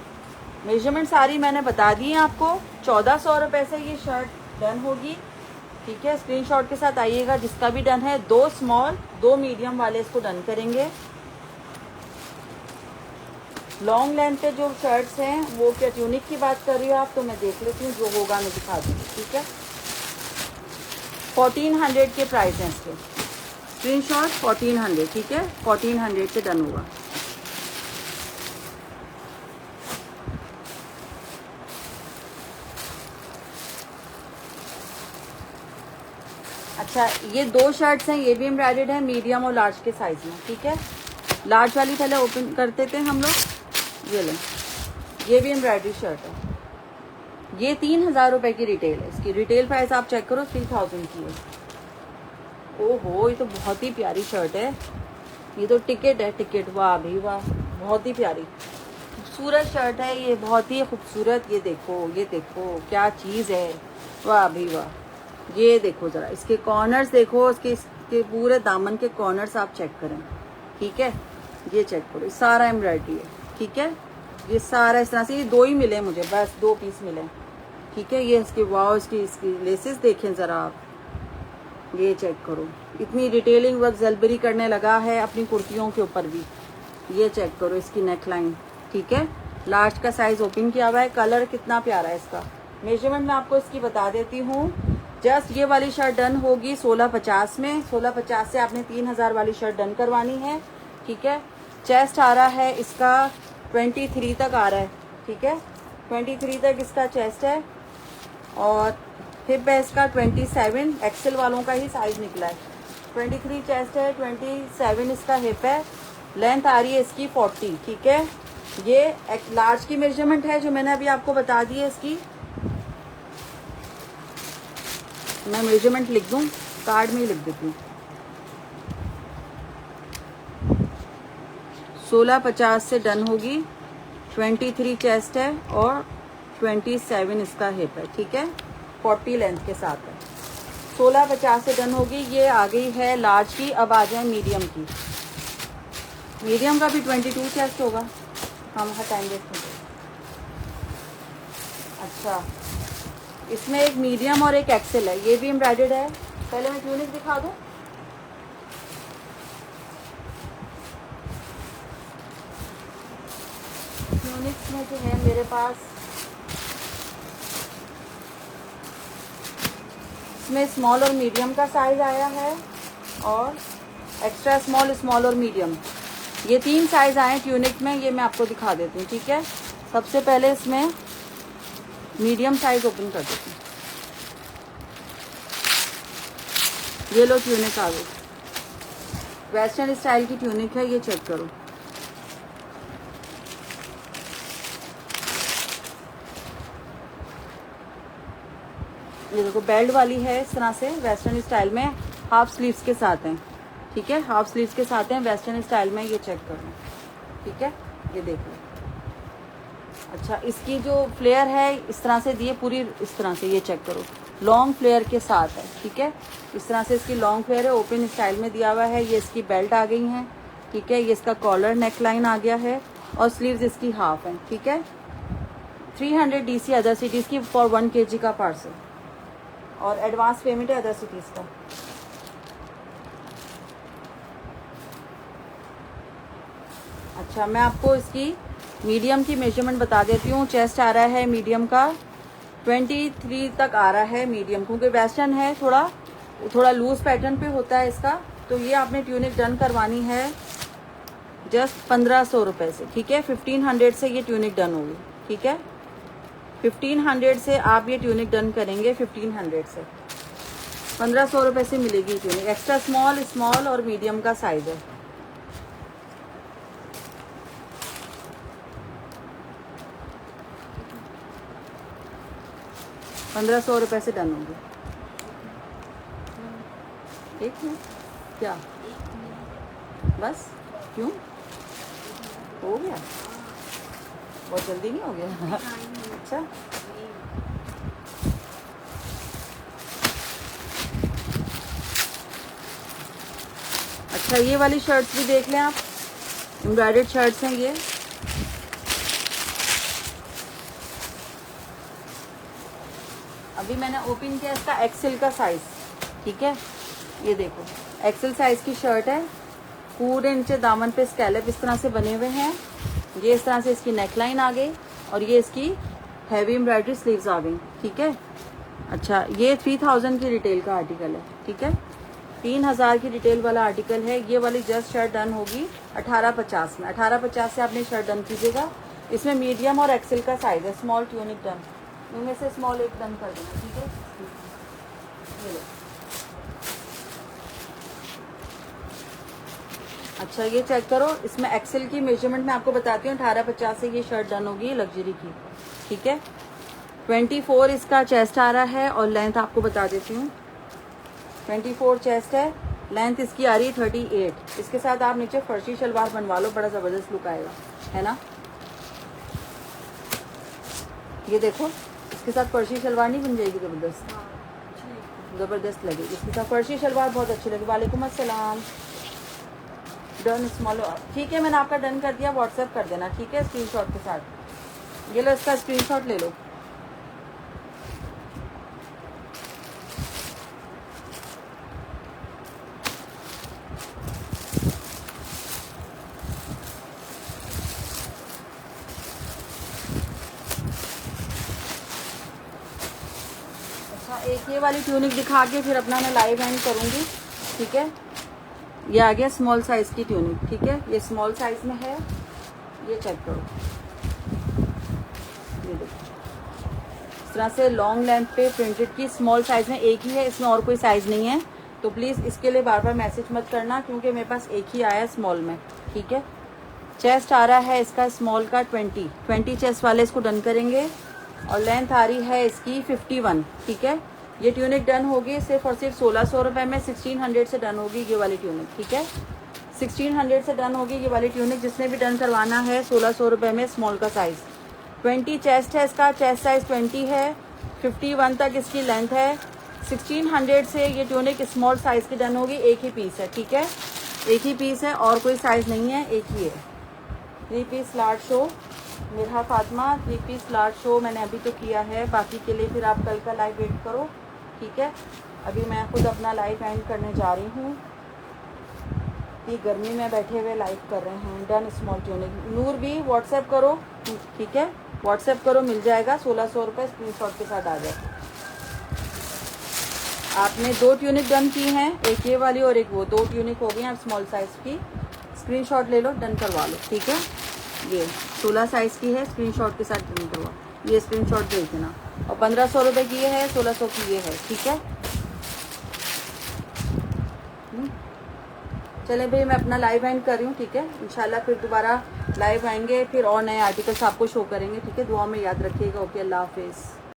मेजरमेंट सारी मैंने बता दी है आपको। 1400 रुपये से ये शर्ट डन होगी, ठीक है। स्क्रीनशॉट के साथ आइएगा जिसका भी डन है। 2 स्मॉल 2 मीडियम वाले इसको डन करेंगे। लॉन्ग लेंथ पे जो शर्ट्स हैं वो क्या ट्यूनिक की बात कर रही हो आप, तो मैं देख लेती हूँ, जो होगा मैं दिखा दूँगी, ठीक है। 1400 के प्राइस हैं इसके, स्क्रीनशॉट 1400, ठीक है। 1400 से डन होगा। अच्छा, ये 2 शर्ट्स हैं, ये भी एम्ब्रॉयडर्ड है मीडियम और लार्ज के साइज में, ठीक है। लार्ज वाली पहले ओपन करते थे हम लोग। ये लें, ये भी एम्ब्रॉयडरी शर्ट है। ये 3000 रुपए की रिटेल है। इसकी रिटेल प्राइस आप चेक करो 3000 की है। ओहो, ये तो बहुत ही प्यारी शर्ट है। ये तो टिकट है, टिकट। वाह भाई वाह, बहुत ही प्यारी खूबसूरत शर्ट है ये, बहुत ही खूबसूरत। ये देखो क्या चीज़ है। वाह भाई वाह। ये देखो ज़रा, इसके कॉर्नर्स देखो, इसके पूरे दामन के कॉर्नर्स आप चेक करें, ठीक है। ये चेक करो, सारा एम्ब्रॉयडरी है, ठीक है। ये सारा इस तरह से, ये 2 ही मिले मुझे, बस 2 पीस मिले, ठीक है। ये इसकी वाव, इसकी लेसेस देखें ज़रा आप, ये चेक करो। इतनी डिटेलिंग वर्क जलबरी करने लगा है अपनी कुर्तियों के ऊपर भी। ये चेक करो इसकी नेक लाइन, ठीक है। लार्ज का साइज ओपन किया हुआ है। कलर कितना प्यारा है इसका। मेजरमेंट मैं आपको इसकी बता देती हूँ। जस्ट ये वाली शर्ट डन होगी 1650 में। 1650 से आपने 3000 वाली शर्ट डन करवानी है, ठीक है। चेस्ट आ रहा है इसका 23 तक आ रहा है, ठीक है। 23 तक इसका चेस्ट है और हिप है इसका 27। एक्सेल वालों का ही साइज निकला है। 23 चेस्ट है, 27 इसका हिप है। लेंथ आ रही है इसकी 40, ठीक है। ये लार्ज की मेजरमेंट है जो मैंने अभी आपको बता दी है इसकी। मैं मेजरमेंट लिख दूं, कार्ड में ही लिख देती हूँ। 1650 से डन होगी। 23 चेस्ट है और 27 इसका हिप है, ठीक है। 40 लेंथ के साथ है। 1650 से डन होगी। ये आ गई है लार्ज की। अब आ जाए मीडियम की। मीडियम का भी 22 चेस्ट होगा। हम हटाएंगे इसमें। अच्छा, इसमें एक मीडियम और एक एक्सेल है। ये भी एम्ब्रॉयडर्ड है। पहले मैं ट्यूनिक दिखा दूँ। ट्यूनिक्स में जो है मेरे पास, इसमें स्मॉल और मीडियम का साइज आया है और एक्स्ट्रा स्मॉल, स्मॉल और मीडियम, ये 3 साइज आए हैं ट्यूनिक में। ये मैं आपको दिखा देती हूँ, ठीक है। सबसे पहले इसमें मीडियम साइज ओपन कर देती हूँ। ये लो, ट्यूनिक आ गई। वेस्टर्न स्टाइल की ट्यूनिक है, ये चेक करो। ये देखो, बेल्ट वाली है इस तरह से, वेस्टर्न स्टाइल में। हाफ स्लीव्स के साथ हैं, ठीक है। हाफ स्लीव्स के साथ हैं वेस्टर्न स्टाइल में। ये चेक करो, ठीक है। ये देखो। अच्छा, इसकी जो फ्लेयर है इस तरह से दिए, पूरी इस तरह से, ये चेक करो। लॉन्ग फ्लेयर के साथ है, ठीक है। इस तरह से इसकी लॉन्ग फ्लेयर है, ओपन स्टाइल में दिया हुआ है। ये इसकी बेल्ट आ गई हैं, ठीक है। ये इसका कॉलर नेक लाइन आ गया है और स्लीव्स इसकी हाफ है, ठीक है। 300 DC अदर सिटीज़ की फॉर 1 kg का पार्सल और एडवांस पेमेंट है अदर सिटीज़ का। अच्छा, मैं आपको इसकी मीडियम की मेजरमेंट बता देती हूँ। चेस्ट आ रहा है मीडियम का 23 तक आ रहा है मीडियम, क्योंकि वेस्टर्न है, थोड़ा लूज पैटर्न पे होता है इसका। तो ये आपने ट्यूनिक डन करवानी है जस्ट 1500 रुपये से, ठीक है। 1500 से ये ट्यूनिक डन होगी, ठीक है। 1500 से आप ये ट्यूनिक डन करेंगे। 1500 से 1500 रुपये से मिलेगी ट्यूनिक। एक्स्ट्रा स्मॉल, स्मॉल और मीडियम का साइज है। ₹1500 से डन होगी। एक मिनट, क्या बस? क्यों हो गया? बहुत जल्दी नहीं हो गया? अच्छा, अच्छा, ये वाली शर्ट्स भी देख लें आप। एम्ब्रॉयडर्ड शर्ट्स हैं ये। अभी मैंने ओपन किया इसका एक्सेल का साइज, ठीक है। ये देखो, एक्सेल साइज की शर्ट है। पूरे नीचे दामन पे स्कैलप इस तरह से बने हुए हैं। ये इस तरह से इसकी नेकलाइन आ गई और ये इसकी हैवी एम्ब्रॉयडरी स्लीव्स आ गई, ठीक है। अच्छा, ये 3000 की रिटेल का आर्टिकल है, ठीक है। 3000 की रिटेल वाला आर्टिकल है। ये वाली जस्ट शर्ट डन होगी 1850 में। 1850 से आपने शर्ट डन कीजिएगा। इसमें मीडियम और एक्सेल का साइज है। स्मॉल ट्यूनिक डन, इनमें से स्मॉल एक डन कर देना, ठीक है। ये लो, अच्छा ये चेक करो, इसमें एक्सेल की मेजरमेंट मैं आपको बताती हूँ, 1850 से ये शर्ट डन होगी लग्जरी की, ठीक है। 24 इसका चेस्ट आ रहा है और लेंथ आपको बता देती हूँ। 24 चेस्ट है, लेंथ इसकी आ रही है 38। इसके साथ आप नीचे फर्शी शलवार बनवा लो, बड़ा ज़बरदस्त लुक आएगा, है ना। ये देखो, इसके साथ फर्शी शलवार नहीं बन जाएगी ज़बरदस्त, ज़बरदस्त लगेगी इसके साथ फर्शी शलवार, बहुत अच्छी लगेगी। वालेकुम अस्सलाम। डन स्मॉल, ठीक है मैंने आपका डन कर दिया, व्हाट्सएप कर देना, ठीक है, स्क्रीनशॉट के साथ। ये लो, इसका स्क्रीनशॉट ले लो। अच्छा एक ये वाली ट्यूनिक दिखा के फिर अपना मैं लाइव एंड करूँगी, ठीक है। ये आ गया स्मॉल साइज़ की ट्यूनिक, ठीक है, ये स्मॉल साइज़ में है, ये चेक करो, ये देखो इस तरह से लॉन्ग लेंथ पे प्रिंटेड की स्मॉल साइज़ में एक ही है, इसमें और कोई साइज़ नहीं है, तो प्लीज़ इसके लिए बार बार मैसेज मत करना क्योंकि मेरे पास एक ही आया है स्मॉल में, ठीक है। चेस्ट आ रहा है इसका स्मॉल का 20 चेस्ट वाले इसको डन करेंगे और लेंथ आ रही है इसकी 51, ठीक है। ये ट्यूनिक डन होगी सिर्फ और सिर्फ 1600 रुपये में, 1600 से डन होगी ये वाली ट्यूनिक, ठीक है। 1600 से डन होगी ये वाली ट्यूनिक, जिसने भी डन करवाना है 1600 रुपये में, स्मॉल का साइज़। 20 चेस्ट है इसका, चेस्ट साइज़ 20 है, 51 तक इसकी लेंथ है। 1600 से ये ट्यूनिक स्मॉल साइज़ की डन होगी, एक ही पीस है, ठीक है, एक ही पीस है और कोई साइज़ नहीं है, एक ही है। 3 पीस लार्ज शो मेरा फातिमा, 3 पीस लार्ज शो मैंने अभी तो किया है, बाकी के लिए फिर आप कल का लाइव वेट करो, ठीक है। अभी मैं खुद अपना लाइव एंड करने जा रही हूँ, ये गर्मी में बैठे हुए लाइव कर रहे हैं। डन स्मॉल ट्यूनिक, नूर भी व्हाट्सएप करो, ठीक है, व्हाट्सएप करो, मिल जाएगा 1600 रुपये, स्क्रीनशॉट के साथ आ जाए। आपने 2 ट्यूनिक डन की हैं, एक ये वाली और एक वो, 2 ट्यूनिक हो गई हैं स्मॉल साइज़ की, स्क्रीनशॉट ले लो, डन करवा लो, ठीक है। ये 16 साइज़ की है, स्क्रीनशॉट के साथ डन करवा, ये स्क्रीनशॉट भेज देना। और 1500 रुपये की ये है, 1600 की ये है, ठीक है। चले भाई मैं अपना लाइव एंड कर रही हूँ, ठीक है। इंशाल्लाह फिर दोबारा लाइव आएंगे, फिर और नए आर्टिकल्स आपको शो करेंगे, ठीक है। दुआ में याद रखिएगा, ओके, अल्लाह हाफिज़।